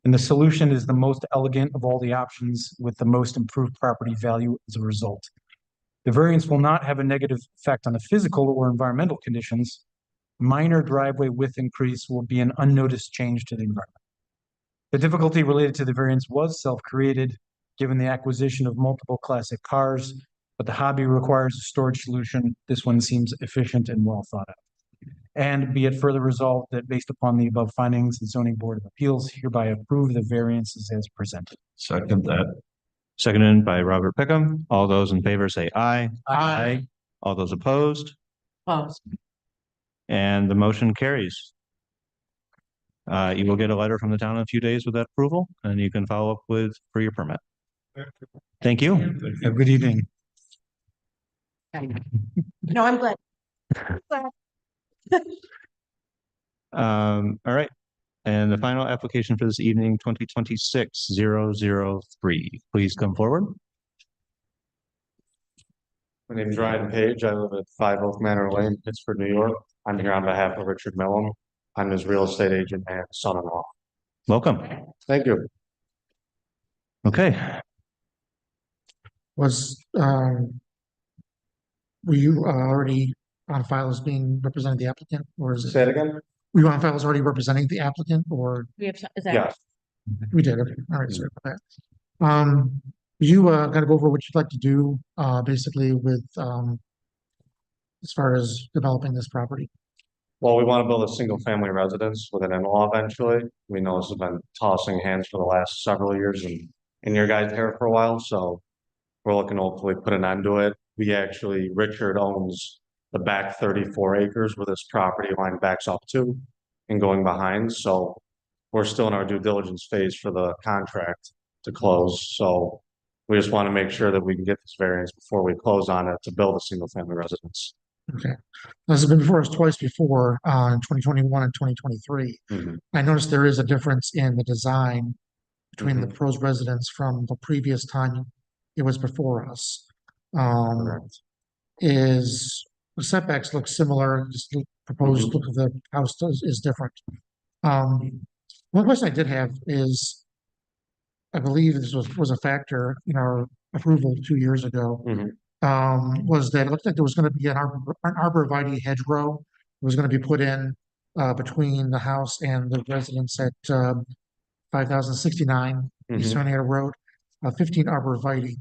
And the solution is the most elegant of all the options with the most improved property value as a result. The variance will not have a negative effect on the physical or environmental conditions. minor driveway width increase will be an unnoticed change to the environment. The difficulty related to the variance was self-created, given the acquisition of multiple classic cars, but the hobby requires a storage solution. This one seems efficient and well thought out. And be it further resolved that based upon the above findings, the zoning board of appeals hereby approve the variances as presented. Second that. Seconded by Robert Pickham. All those in favor say aye. Aye. All those opposed, Close. and the motion carries. You will get a letter from the town in a few days with that approval, and you can follow up for your permit. Thank you. Have a good evening. No, I'm glad. All right. And the final application for this evening, 2026-003. Please come forward. My name is Ryan Page. I live at 5 Oak Manor Lane, Pittsburgh, New York. I'm here on behalf of Richard Millum. I'm his real estate agent and son-in-law. Welcome. Thank you. Okay. Was, were you already on file as being representing the applicant, or is it? Say it again? Were you on file as already representing the applicant, or? We have, is that? Yes. We did, okay, all right, sorry about that. You, kind of go over what you'd like to do, basically with, as far as developing this property? Well, we want to build a single-family residence with an in-law eventually. We know this has been tossing hands for the last several years and in your guys' hair for a while, so we're looking to hopefully put an end to it. Richard owns the back 34 acres where this property line backs up to and going behind, so we're still in our due diligence phase for the contract to close, so we just want to make sure that we can get this variance before we close on it to build a single-family residence. Okay, this has been before us twice before, in 2021 and 2023. I noticed there is a difference in the design between the proposed residence from the previous time it was before us. Is the setbacks look similar, just the proposed look of the house is different. One question I did have is, I believe this was a factor in our approval 2 years ago. Was that it looked like there was going to be an arborvitae hedgerow that was going to be put in between the house and the residence at 5069 East Henrietta Road, 15 arborvitae.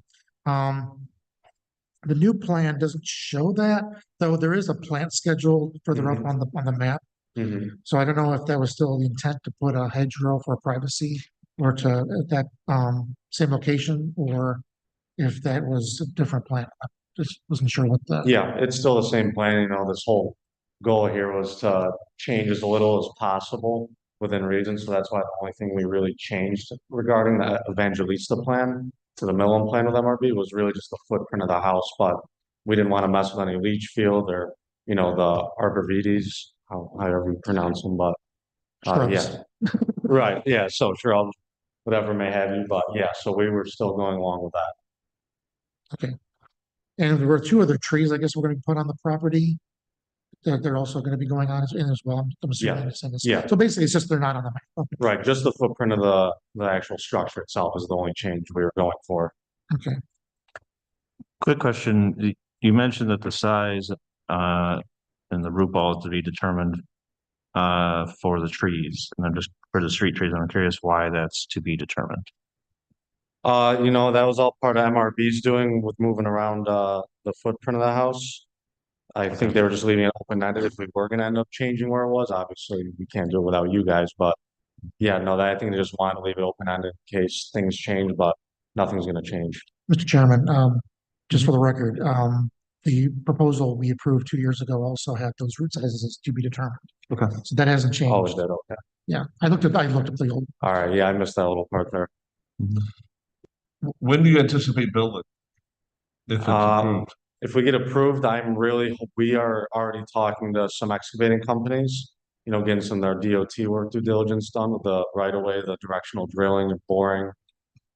The new plan doesn't show that, though there is a plant schedule further up on the map. So I don't know if that was still the intent to put a hedgerow for privacy or to at that same location, or if that was a different plan. I just wasn't sure what the. Yeah, it's still the same plan. You know, this whole goal here was to change as little as possible within reason. So that's why the only thing we really changed regarding the Evangelista plan to the Millum plan with MRB was really just the footprint of the house. But we didn't want to mess with any leach field or, you know, the arborvitaes, however you pronounce them. But yeah, right. Yeah. So shrubs, whatever may have you. But yeah, so we were still going along with that. Okay. And there were 2 other trees, I guess, we're going to put on the property. They're also going to be going on as well. I'm assuming. Yeah. So basically, it's just they're not on the map. Okay. Right. Just the footprint of the actual structure itself is the only change we were going for. Okay. Quick question. You mentioned that the size and the root ball is to be determined for the trees, and I'm just for the street trees. I'm curious why that's to be determined. You know, that was all part of MRB's doing with moving around the footprint of the house. I think they were just leaving it open-ended if we were gonna end up changing where it was. Obviously, we can't do it without you guys, but yeah, no, I think they just wanted to leave it open-ended in case things change, but nothing's gonna change. Mr. Chairman, just for the record, the proposal we approved 2 years ago also had those root sizes to be determined. Okay. So that hasn't changed. Oh, is that okay? Yeah, I looked at the old. All right, yeah, I missed that little part there. When do you anticipate building? If it's approved? If we get approved, we are already talking to some excavating companies, you know, getting some of their DOT work due diligence done with the right of way, the directional drilling and boring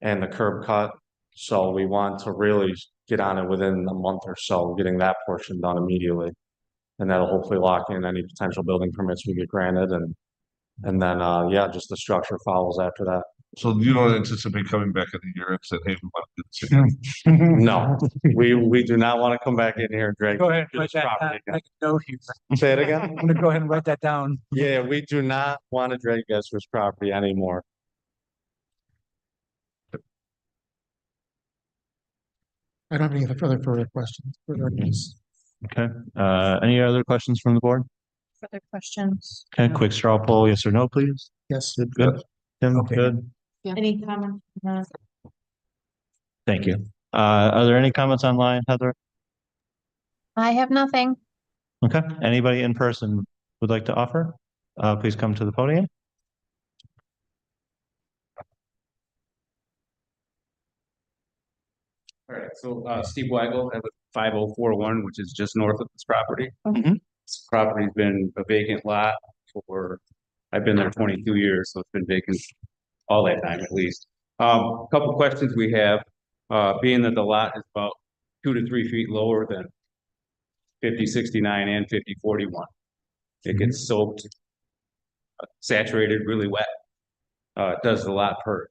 and the curb cut. So we want to really get on it within a month or so, getting that portion done immediately. And that'll hopefully lock in any potential building permits we get granted and then, yeah, just the structure follows after that. So you don't anticipate coming back in a year and saying, hey, we want to do this again? No, we do not want to come back in here and drag. Go ahead, this write that, property again. make a note here. Say it I'm again? gonna go ahead and write that down. Yeah, we do not want to drag you guys to this property anymore. I don't have any further questions. Okay, any other questions from the board? Further questions? Okay, quick straw poll, yes or no, please? Yes. Good. Tim, Okay. good. Any comments? Thank you. Are there any comments online, Heather? I have nothing. Okay, anybody in person would like to offer? Please come to the podium. All right, so Steve Weigel, I live at 5041, which is just north of this property. Mhm. This property's been a vacant lot for, I've been there 22 years, so it's been vacant all that time at least. A couple questions we have, being that the lot is about 2 to 3 feet lower than 5069 and 5041. It gets soaked, saturated, really wet. Does the lot perk?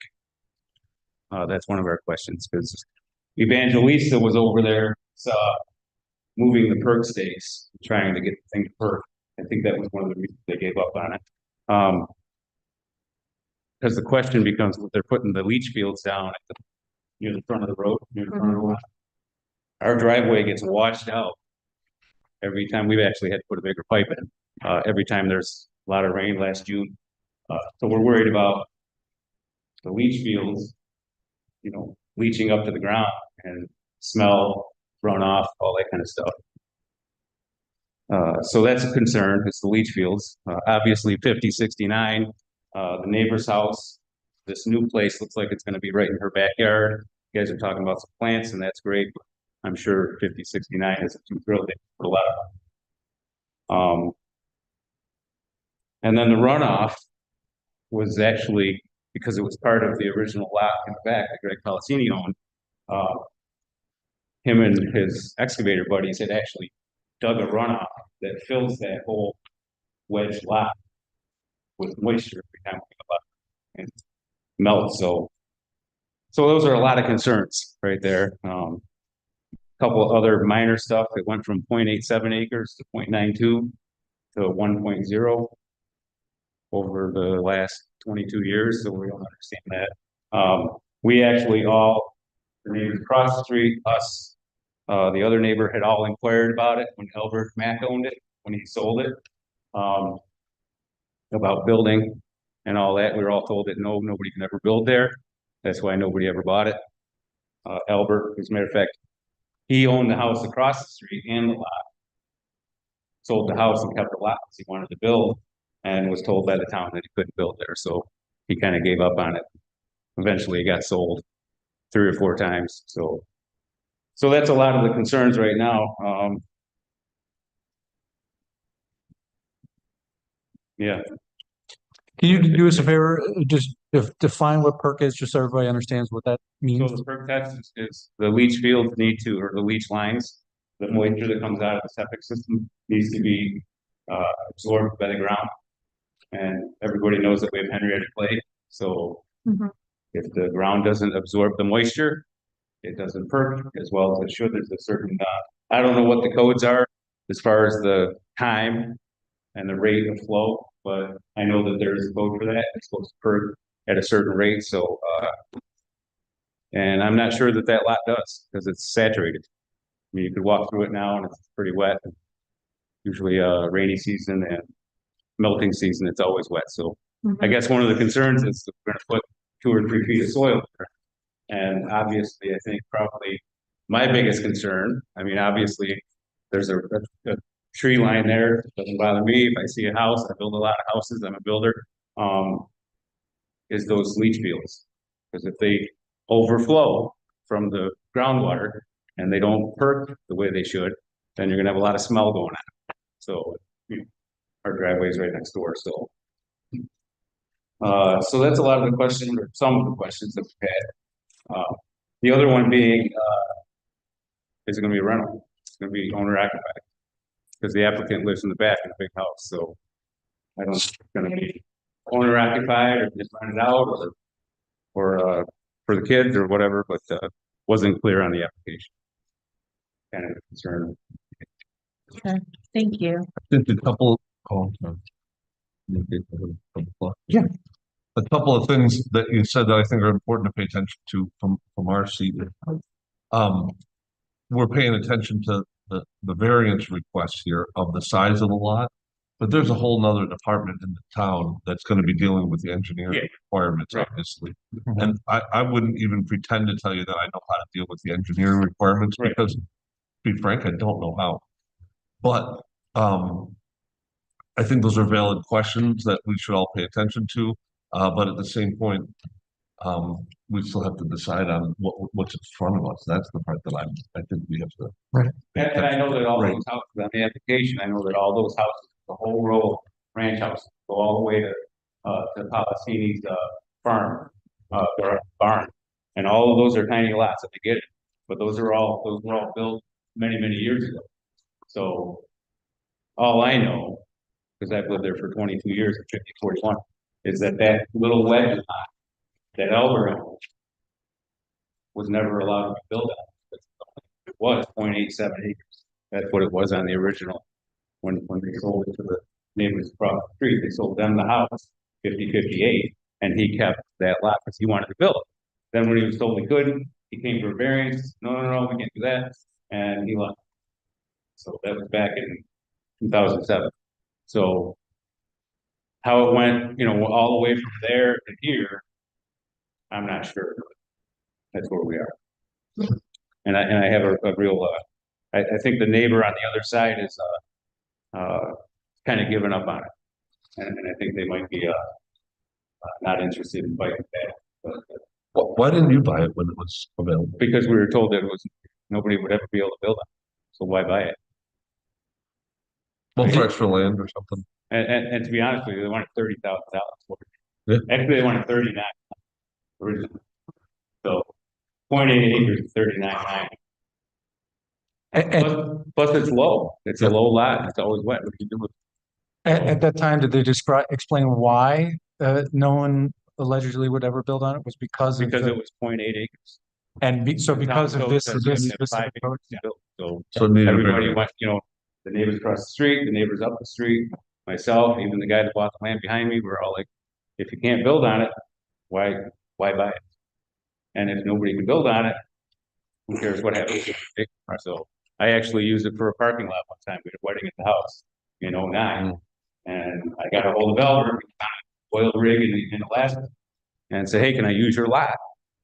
That's one of our questions, because Evangelista was over there, moving the perk stakes, trying to get the thing to perk. I think that was one of the reasons they gave up on it. Because the question becomes, they're putting the leach fields down at near the front of the road, near the front of the lot. Our driveway gets washed out every time. We've actually had to put a bigger pipe in, every time there's a lot of rain last June. So we're worried about the leach fields, leaching up to the ground and smell, runoff, all that kind of stuff. So that's a concern, it's the leach fields. Obviously 5069, the neighbor's house, this new place looks like it's gonna be right in her backyard. You guys are talking about some plants and that's great. But I'm sure 5069 isn't too thrilled to put a lot of. And then the runoff was actually, because it was part of the original lot in the back that Greg Policini owned, him and his excavator buddies had actually dug a runoff that fills that whole wedge lot with moisture every time we go up and melt. So those are a lot of concerns right there. Couple of other minor stuff. It went from 0.87 acres to 0.92 to 1.0 over the last 22 years. So we don't understand that. We actually all, the neighbors across the street, us, the other neighbor had all inquired about it when Albert Mack owned it, when he sold it, about building and all that. We were all told that no, nobody can ever build there. That's why nobody ever bought it. Albert, as a matter of fact, he owned the house across the street and the lot. Sold the house and kept the lot because he wanted to build and was told by the town that he couldn't build there. So he kind of gave up on it. Eventually it got sold 3 or 4 times. So that's a lot of the concerns right now. Yeah. Can you do us a favor, just define what perk is, just so everybody understands what that means? So the perk test is the leach fields need to, or the leach lines, the moisture that comes out of the septic system needs to be absorbed by the ground. And everybody knows that we have Henrietta clay. So if the ground doesn't absorb the moisture, it doesn't perk as well as it should. There's a certain, I don't know what the codes are as far as the time and the rate of flow, but I know that there's a code for that. It's supposed to perk at a certain rate. So, and I'm not sure that that lot does because it's saturated. I mean, you could walk through it now and it's pretty wet. Usually rainy season and melting season, it's always wet. So I guess one of the concerns is that we're going to put 2 or 3 feet of soil there. And obviously, I think probably my biggest concern, I mean, obviously there's a tree line there. It doesn't bother me. If I see a house, I build a lot of houses, I'm a builder, is those leach fields. Because if they overflow from the groundwater and they don't perk the way they should, then you're gonna have a lot of smell going on. So our driveway's right next door, so. So that's a lot of the questions, or some of the questions that we've had. The other one being, is it gonna be a rental? It's gonna be owner occupied. Because the applicant lives in the back of the big house, so I don't know if it's gonna be owner occupied or just rent it out, or for the kids or whatever, but, wasn't clear on the application. Kind of a concern. Thank you. Just a couple, sorry. Yeah. A couple of things that you said that I think are important to pay attention to from our seat. We're paying attention to the variance requests here of the size of the lot. But there's a whole nother department in the town that's gonna be dealing with the engineering Yeah. requirements, Right. obviously. And I wouldn't even pretend to tell you that I know how to deal with the engineering requirements, Right. because to be frank, I don't know how. But, I think those are valid questions that we should all pay attention to. But at the same point, we still have to decide on what's in front of us. That's the part that I think we have to. Right. And I know that all Right. those houses on the application, I know that all those houses, the whole row of ranch houses, go all the way to Palestini's, farm, their barn. And all of those are tiny lots, if you get it, but those were all built many, many years ago. So all I know, because I've lived there for 22 years at 5041, is that little wedge lot that Elber owned was never allowed to be built on. It was 0.87 acres. That's what it was on the original. When they sold it to the neighbors across the street, they sold them the house, 5058, and he kept that lot because he wanted to build it. Then when he was told he couldn't, he came for a variance. No, we can't do that, and he left. So that was back in 2007. So how it went, all the way from there to here, I'm not sure. That's where we are. And I have a real, I think the neighbor on the other side is, kind of giving up on it. And I think they might be, not interested in fighting back. But, Why didn't you buy it when it was available? because we were told that nobody would ever be able to build it. So why buy it? Well, for extra land or something. And to be honest with you, they wanted $30,000 for it. Yeah. Actually, they wanted 39 originally. So 0.8 acres is 39.9. Plus it's low. It's a low lot. It's always wet. What do you do with it? At that time, did they explain why no one allegedly would ever build on it? Was because of Because the, it was 0.8 acres. and so because of this, Town code this says you can have 5 specific code? acres to build. So it needed a Everybody variance. went, the neighbors across the street, the neighbors up the street, myself, even the guy that bought the land behind me, we're all like, if you can't build on it, why buy it? And if nobody can build on it, who cares what happens? So I actually used it for a parking lot one time. We had a wedding at the house in '09. And I got a hold of Elbert, oil rig in Alaska, and said, hey, can I use your lot?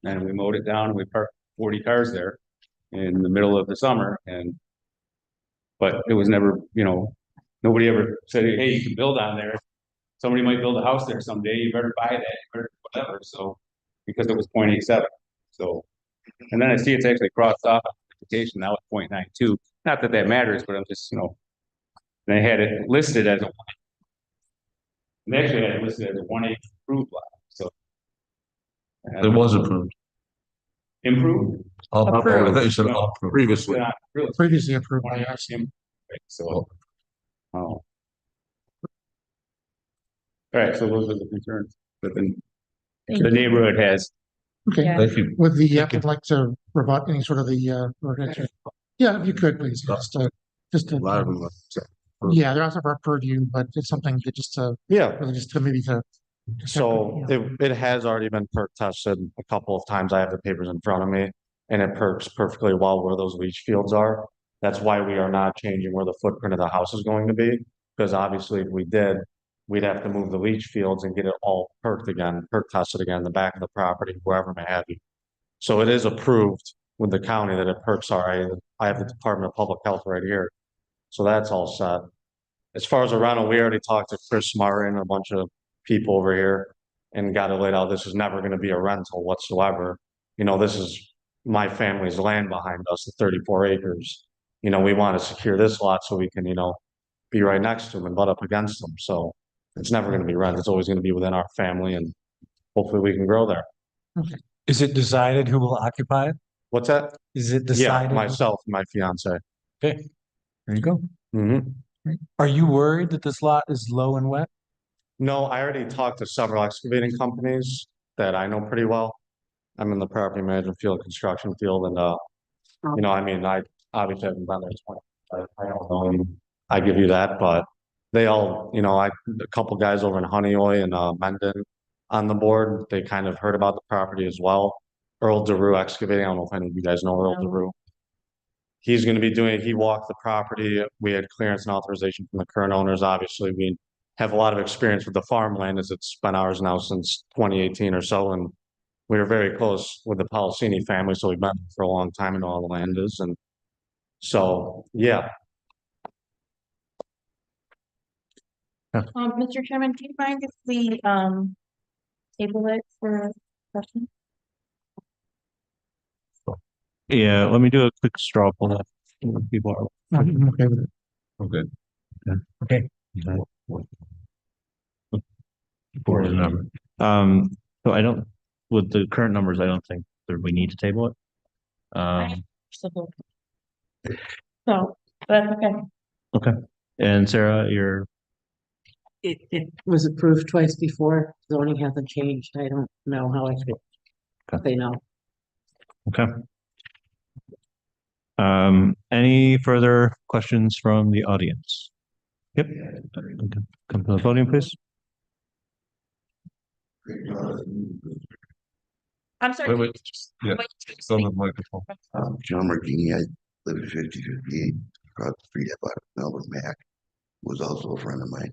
And we mowed it down and we parked 40 cars there in the middle of the summer. But it was never, nobody ever said, hey, you can build on there. Somebody might build a house there someday. You better buy that, you better whatever. So, because it was 0.87. So, and then I see it's actually crossed off application. Now it's 0.92. Not that matters, but I'm just, they had it listed as a, and they actually had it listed as a 1 acre approved lot. So It was approved. improved. I thought you said No, approved. Previously. Previously approved by us. So, all right. So those are the concerns that the neighborhood has. Okay, Yeah. Thank you. would the applicant like to rebut any sort of the, yeah, if you could, please, just A lot of to, them are- yeah, they're also for our purview, but it's something that just to, Yeah, really just to maybe to. so it has already been perk tested a couple of times. I have the papers in front of me. And it perks perfectly well where those leach fields are. That's why we are not changing where the footprint of the house is going to be. Because obviously if we did, we'd have to move the leach fields and get it all perked again, perk tested again, the back of the property, wherever may have you. So it is approved with the county that it perks already. I have the Department of Public Health right here. So that's all set. As far as a rental, we already talked to Chris Martin and a bunch of people over here and got it laid out. This is never going to be a rental whatsoever. This is my family's land behind us, the 34 acres. We want to secure this lot so we can, be right next to them and butt up against them. So it's never going to be rent. It's always going to be within our family and hopefully we can grow there. Is it decided who will occupy it? What's that? Is it Yeah, decided? myself, and my fiance. Okay, there you go. Are you worried that this lot is low and wet? No, I already talked to several excavating companies that I know pretty well. I'm in the property management field, construction field, and I mean, I obviously haven't been there 20. I don't know, I give you that, but they all, a couple guys over in Honeoye and Mendon on the board, they kind of heard about the property as well. Earl DeRue Excavating, I don't know if any of you guys know Earl DeRue. He's going to be he walked the property. We had clearance and authorization from the current owners. Obviously, we have a lot of experience with the farmland as it's been ours now since 2018 or so. And we were very close with the Policini family. So we've been there for a long time and know all the land is. And so, yeah. Mr. Chairman, do you mind if we, table it for question? Yeah, let me do a quick straw poll. People are. I'm okay with it. Okay. Okay. For the number. So I don't, with the current numbers, I don't think that we need to table it. So, that's okay. Okay. And Sarah, you're, It was approved twice before. Zoning hasn't changed. I don't know how I feel. Okay. They know. okay. Any further questions from the audience? Yep. Okay. Come to the podium, please. I'm sorry. Wait, yeah, go on the microphone. John Martini, I live at 5058 across the street at Melbourne Mac, was also a friend of mine.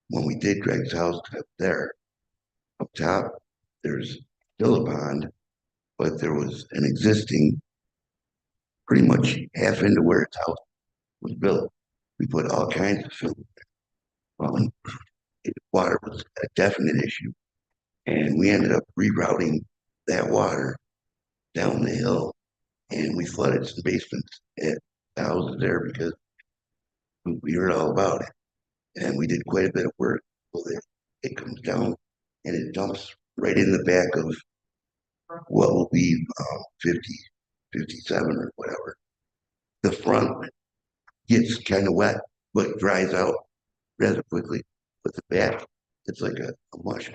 When we did Greg's house up there, up top, there's still a pond, but there was an existing, pretty much half into where its house was built. We put all kinds of fill. Water was a definite issue, and we ended up rerouting that water down the hill, and we flooded some basements at the houses there because we heard all about it, and we did quite a bit of work. So that it comes down and it dumps right in the back of what will be 50, 57 or whatever. The front gets kind of wet, but dries out rather quickly. But the back, it's like a mush.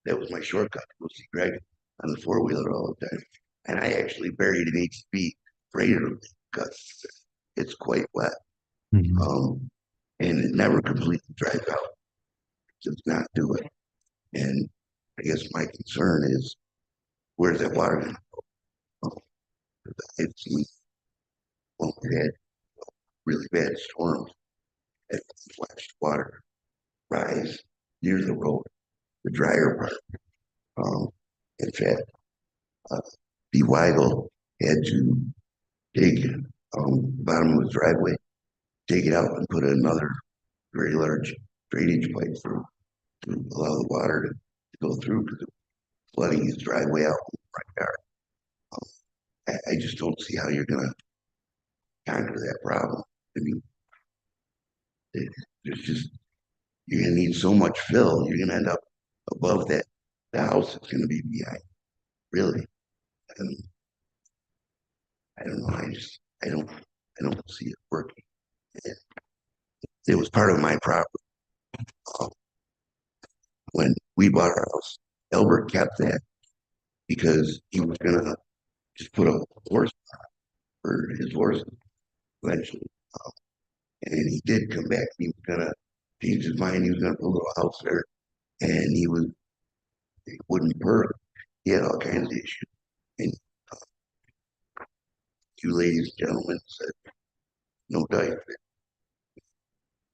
That was my shortcut to go see Greg on the four-wheeler all the time. And I actually buried an HB freighter because it's quite wet. And it never completely dries out. It does not do it. And I guess my concern is, where's that water going to go? I've seen when we had really bad storms, and watched water rise near the road, the drier part. In fact, B. Weigel had to dig the bottom of his driveway, take it out and put another very large drainage pipe through to allow the water to go through because it was flooding his driveway out in the front yard. I just don't see how you're going to conquer that problem. I mean, there's just, you're going to need so much fill, you're going to end up above that. The house is going to be behind, really. And I don't know. I don't see it working. And it was part of my property. When we bought our house, Albert kept that because he was gonna just put a horse for his horses eventually. And he did come back. He was gonna change his mind. He was gonna build a little house there, and he wouldn't perk. He had all kinds of issues. And you ladies and gentlemen said, no diet.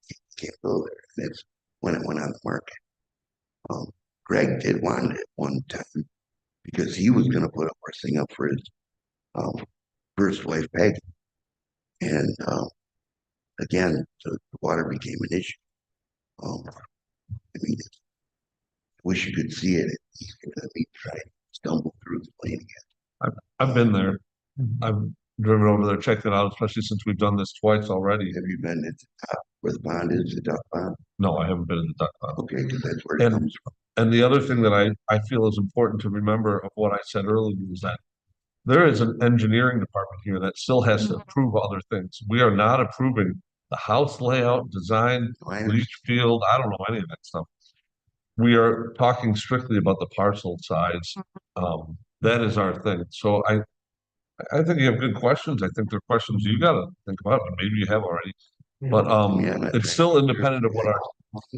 You can't go there. And that's when it went on the market. Greg did want it one time because he was going to put a horse thing up for his first wife, Peggy. And again, the water became an issue. I mean, wish you could see it. He's going to be trying to stumble through the plane again. I've been there. I've driven over there, checked it out, especially since we've done this twice already. Have you been at the top where the pond is, the duck pond? No, I haven't been in the duck pond. Okay, because that's where it comes from. And the other thing that I feel is important to remember of what I said earlier is that there is an engineering department here that still has to approve other things. We are not approving the house layout, design, leach field. I don't know any of that stuff. we are talking strictly about the parcel size. That is our thing. So I think you have good questions. I think they're questions you gotta think about, and maybe you have already. But it's still independent of what our,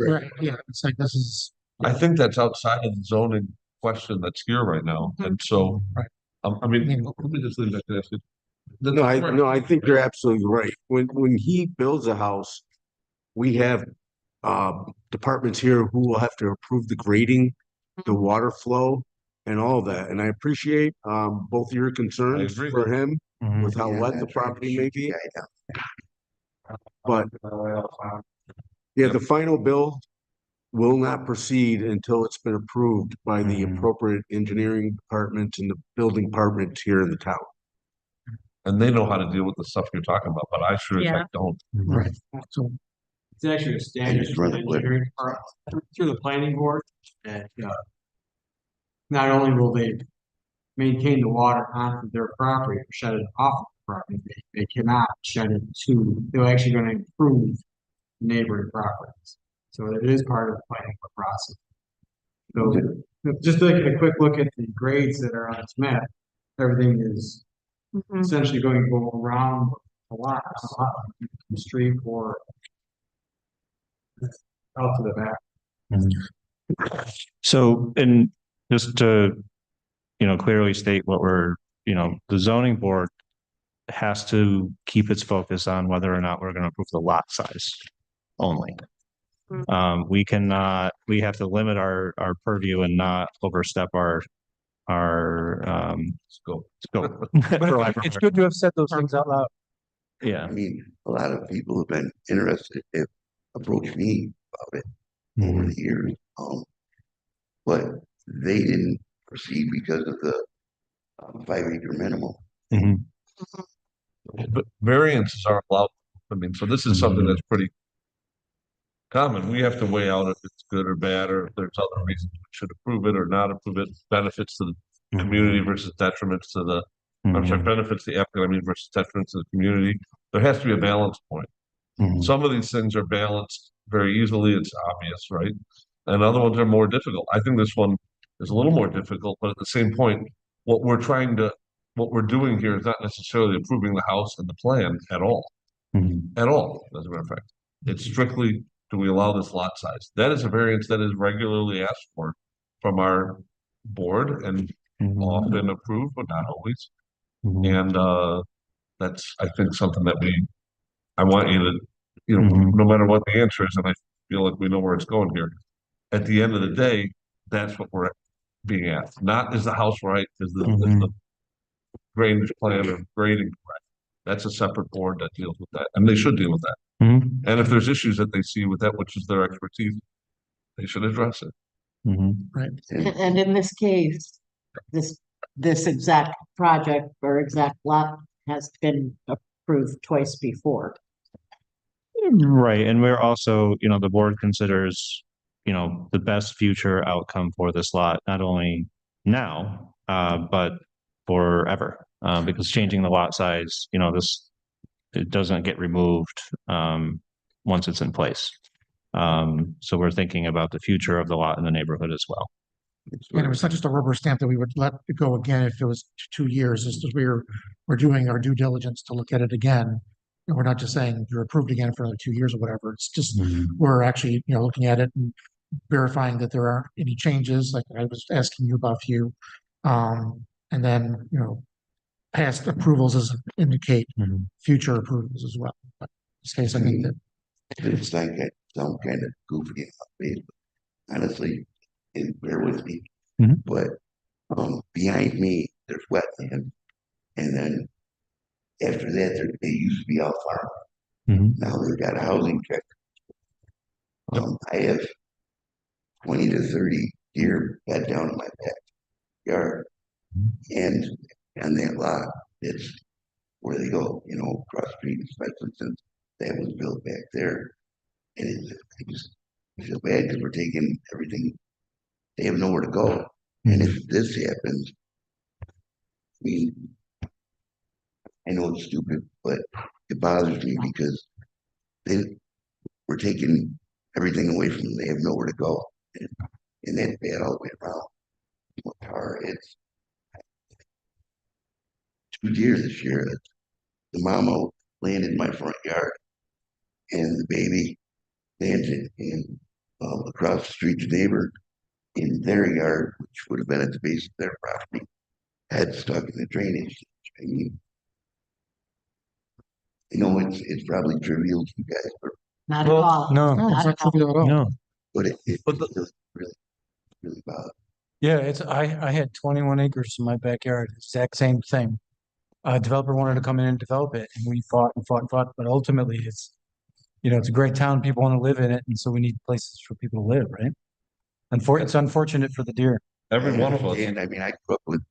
Right, yeah, it's like this is, I think that's outside of the zoning question that's here right now. And so, Right. I mean, let me just leave that there. No, I think you're absolutely right. When he builds a house, we have departments here who will have to approve the grading, the water flow, and all that. And I appreciate both your concerns agree. for him Mhm. with how wet the property may be. But yeah, the final bill will not proceed until it's been approved by the appropriate engineering department and the building department here in the town. And they know how to deal with the stuff you're talking about, but I sure as heck don't. right, so, It's actually a standard just run it with- engineering part through the planning board, and not only will they maintain the water onto their property or shed it off the property, they cannot shed it to, they're actually gonna improve neighboring properties. So it is part of the planning process. So just taking a quick look at the grades that are on this map, everything is essentially going to go around a lot, from the street or out to the back. So, and just to, clearly state what the zoning board has to keep its focus on whether or not we're going to approve the lot size only. We have to limit our purview and not overstep our Scope. scope. But for lack of a it's better- good to have said those things out loud. Yeah. I mean, a lot of people have been interested, have approached me about it over the years. But they didn't proceed because of the 5 acre minimum. But variances are allowed. I mean, so this is something that's pretty common. We have to weigh out if it's good or bad, or if there's other reasons we should approve it or not approve it, benefits to the community versus detriments to the, I'm sorry, benefits to the applicant, I mean, versus detriments to the community. There has to be a balance point. Some of these things are balanced very easily. It's obvious, right? And other ones are more difficult. I think this one is a little more difficult, but at the same point, what we're doing here is not necessarily approving the house and the plan at all. At all, as a matter of fact. It's strictly, do we allow this lot size? That is a variance that is regularly asked for from our board and often approved, but not always. And that's, I think, something that I want you to, no matter what the answer is, and I feel like we know where it's going here. At the end of the day, that's what we're being asked. Not is the house right, is the drainage plan or grading correct. That's a separate board that deals with that, and they should deal with that. And if there's issues that they see with that, which is their expertise, they should address it. right. And in this case, this exact project or exact lot has been approved twice before. Right, and we're also, the board considers, the best future outcome for this lot, not only now, but forever. Because changing the lot size, it doesn't get removed, once it's in place. So we're thinking about the future of the lot in the neighborhood as well. And it was not just a rubber stamp that we would let it go again if it was 2 years. It's just we're doing our due diligence to look at it again. And we're not just saying you're approved again for another 2 years or whatever. It's just, we're actually, looking at it and verifying that there aren't any changes, like I was asking you about a few. And then, past approvals as indicate future approvals as well. But in this case, I think that It's like that, some kind of goofy face, honestly, and bear with me. But behind me, there's wetland, and then after that, they used to be all farm. Now they've got a housing check. I have 20 to 30 deer fed down in my backyard, and on that lot, it's where they go, cross street, especially since that was built back there. And I just feel bad because we're taking everything. They have nowhere to go. And if this happens, I mean, I know it's stupid, but it bothers me because we're taking everything away from them. They have nowhere to go. and that's bad all the way around. It's 2 deer this year. The mama landed in my front yard, and the baby landed in across the street, the neighbor in their yard, which would have been at the base of their property, head stuck in the drainage. I mean, it's probably trivial to you guys, Not at all. No, No, it's Not not at all. trivial at all. no. but it But does really, really bother. Yeah, I had 21 acres in my backyard, exact same thing. A developer wanted to come in and develop it, and we fought and fought and fought, but ultimately it's a great town, people want to live in it, and so we need places for people to live, right? It's unfortunate for the deer. every one of us, And I mean, I grew up with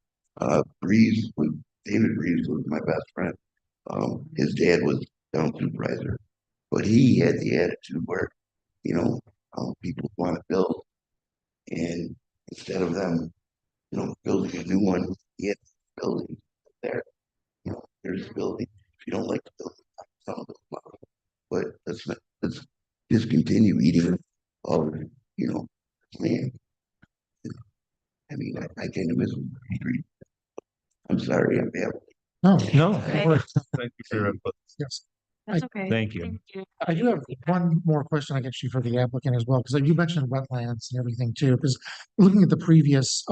Breeze, when David Breeze was my best friend. His dad was town supervisor, but he had the attitude where, people want to build, and instead of them, building a new one, he had building there. There's a building. If you don't like the building, some of those models, but let's discontinue eating all of, land. I mean, I kind of miss street. I'm sorry, I'm bad. No, No, Okay. thank you for your input. yes. That's okay. Thank you. I do have one more question I guess you for the applicant as well, because you mentioned wetlands and everything too, because looking at the previous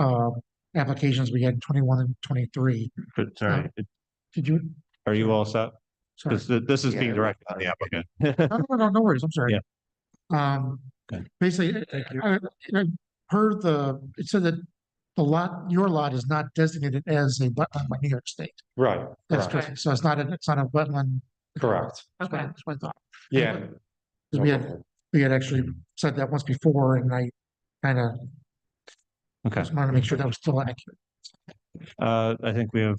applications we had 21 and 23, Sorry, did you? are you all set? Sorry. Because this is being Yeah. directed on the applicant. No worries, I'm sorry. Yeah. Okay. Basically, I heard it said that your lot is not designated as a wetland by New York State. Right, That's correct, correct. So it's not a wetland. correct. That's what I thought. Yeah. Because we had actually said that once before, and I kind of Okay. just wanted to make sure that was still accurate. I think we have,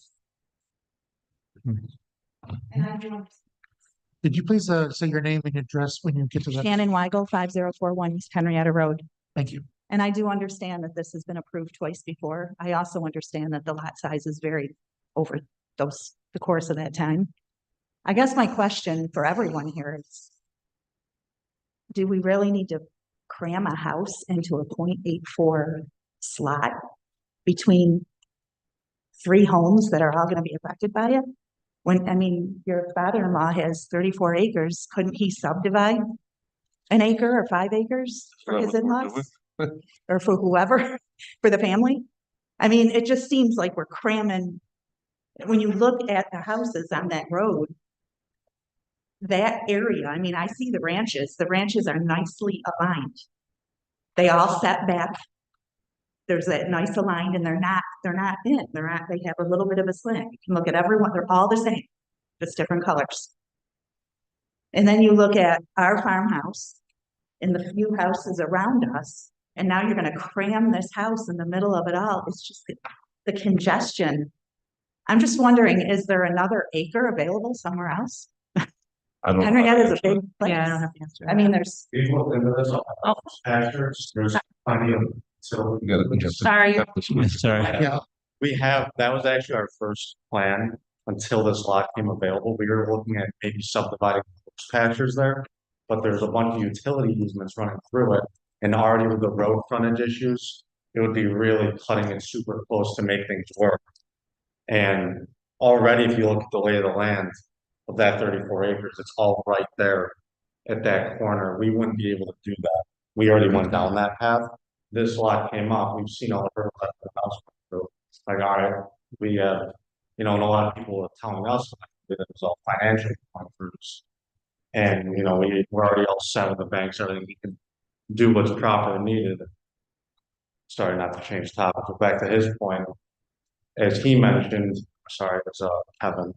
Did you please say your name and address when you get to that? Shannon Weigel, 5041 East Henrietta Road. Thank you. And I do understand that this has been approved twice before. I also understand that the lot sizes varied over the course of that time. I guess my question for everyone here is, do we really need to cram a house into a 0.84 slot between 3 homes that are all going to be affected by it? Your father-in-law has 34 acres. Couldn't he subdivide an acre or 5 acres for his in-laws? Or for whoever, for the family? It just seems like we're cramming. When you look at the houses on that road, that area, I see the ranches. The ranches are nicely aligned. They all set back. There's that nice aligned, and they have a little bit of a slant. You can look at everyone, they're all the same, just different colors. And then you look at our farmhouse and the few houses around us, and now you're gonna cram this house in the middle of it all. It's just the congestion. I'm just wondering, is there another acre available somewhere else? Henrietta is a big place. Yeah, I don't have to answer. There's. We've looked into this, pastures, there's plenty of, so. Sorry. sorry. Yeah. That was actually our first plan until this lot came available. We were looking at maybe subdividing those pastures there, but there's a bunch of utility easements running through it. And already with the road frontage issues, it would be really cutting it super close to make things work. And already, if you look at the lay of the land of that 34 acres, it's all right there at that corner. We wouldn't be able to do that. We already went down that path. This lot came up, we've seen all the hurdles that the house went through. Like, all right, we and a lot of people are telling us that it was all financial throughs. And we're already all set with the banks, everything we can do what's proper and needed. Sorry, not to change topics, but back to his point, as he mentioned, sorry, it was Kevin.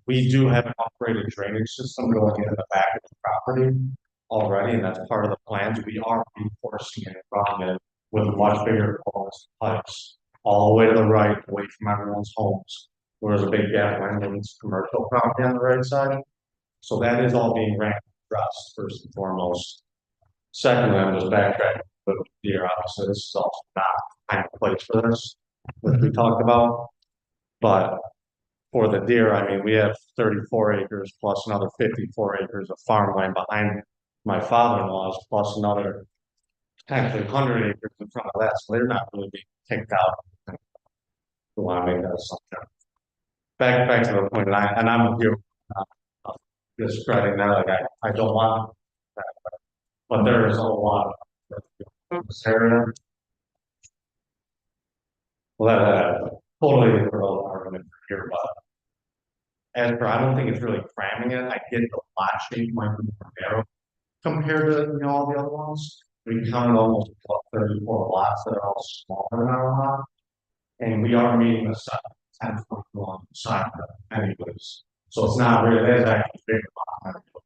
We do have an upgraded drainage system going into the back of the property already, and that's part of the plans. We are reinforcing it, running it with much bigger poles and pipes all the way to the right, away from everyone's homes. There's a big gap line in commercial property on the right side. So that is all being ran addressed first and foremost. Secondly, I'm just backtracking with deer. Obviously, this is also not the kind of place for this, that we talked about. But for the deer, we have 34 acres plus another 54 acres of farmland behind my father-in-law's, plus another potentially 100 acres in front of that, so they're not really being kicked out. We want to make that assumption. Back to the point, and I'm here, discrediting that, like I don't want that, but there is a lot of this area. Well, that totally different argument here, but as for, I don't think it's really cramming it. I get the lot shape might be more narrow compared to, all the other ones. We counted almost 34 lots that are all smaller than our lot. And we are meeting the side 10 foot long side anyways. So it's not really, there's actually a big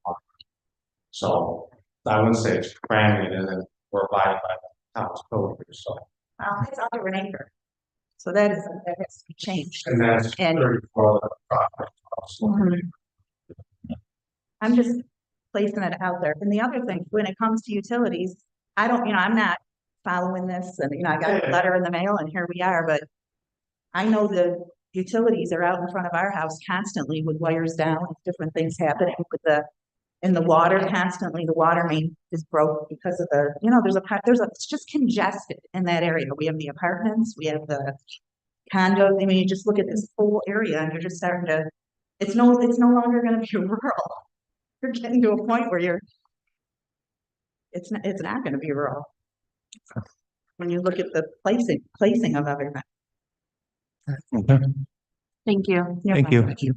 lot. So I wouldn't say it's cramming it, and then we're abiding by the town's code here, so. It's under an acre. So that has to be changed. And that's And 34 property. I'm just placing it out there. And the other thing, when it comes to utilities, I don't, I'm not following this and, I got a letter in the mail and here we are, but I know the utilities are out in front of our house constantly with wires down, different things happening with in the water constantly. The water main is broke because of it's just congested in that area. We have the apartments, we have the condos. I mean, you just look at this whole area and you're just starting to, it's no longer going to be rural. You're getting to a point where it's not going to be rural. When you look at the placing of everything. Thank you. Thank you. Thank you.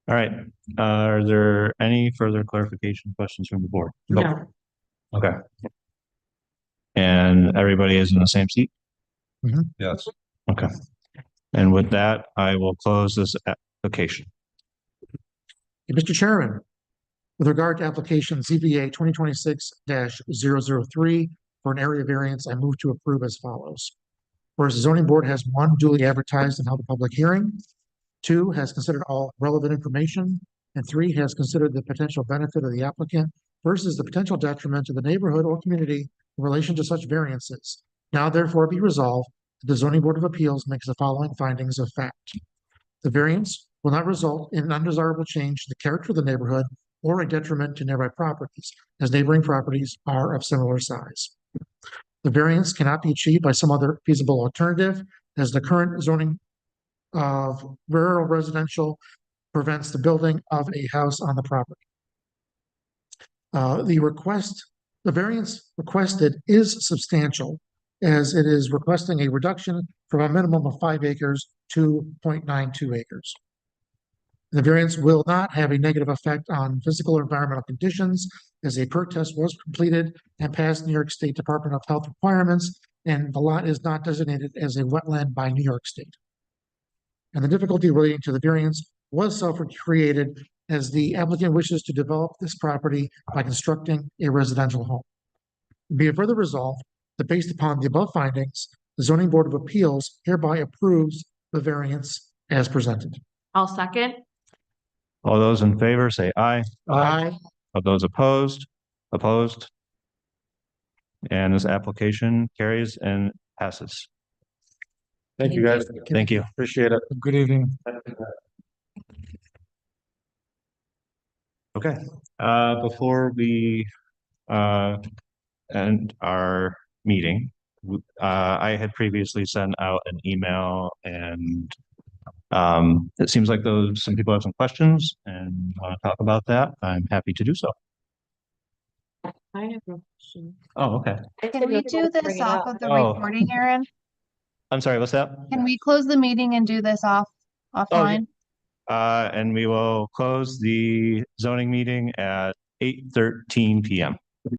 All right. Are there any further clarification questions from the board? No. Okay. And everybody is in the same seat? Yes. Okay. And with that, I will close this application. Mr. Chairman, with regard to application ZBA 2026-003 for an area variance, I move to approve as follows. Whereas the zoning board has 1, duly advertised and held a public hearing, 2, has considered all relevant information, and 3, has considered the potential benefit of the applicant versus the potential detriment to the neighborhood or community in relation to such variances. Now therefore be resolved that the zoning board of appeals makes the following findings of fact. The variance will not result in an undesirable change to the character of the neighborhood or a detriment to nearby properties, as neighboring properties are of similar size. The variance cannot be achieved by some other feasible alternative, as the current zoning of rural residential prevents the building of a house on the property. The variance requested is substantial, as it is requesting a reduction from a minimum of 5 acres to 0.92 acres. The variance will not have a negative effect on physical or environmental conditions, as a perk test was completed and passed New York State Department of Health requirements, and the lot is not designated as a wetland by New York State. And the difficulty relating to the variance was self-created, as the applicant wishes to develop this property by constructing a residential home. Be it further resolved that based upon the above findings, the Zoning Board of Appeals hereby approves the variance as presented. I'll second. All those in favor say aye. Aye. Of those opposed? Opposed? And this application carries and passes. Thank you, guys. Thank you. Appreciate it. Good evening. Okay, before we end our meeting, I had previously sent out an email, and it seems like some people have some questions and want to talk about that. I'm happy to do so. I have no question. Oh, okay. Can we do this off of the Oh. recording, Aaron? I'm sorry, what's that? Can we close the meeting and do this offline? And we will close the zoning meeting at 8:13 p.m.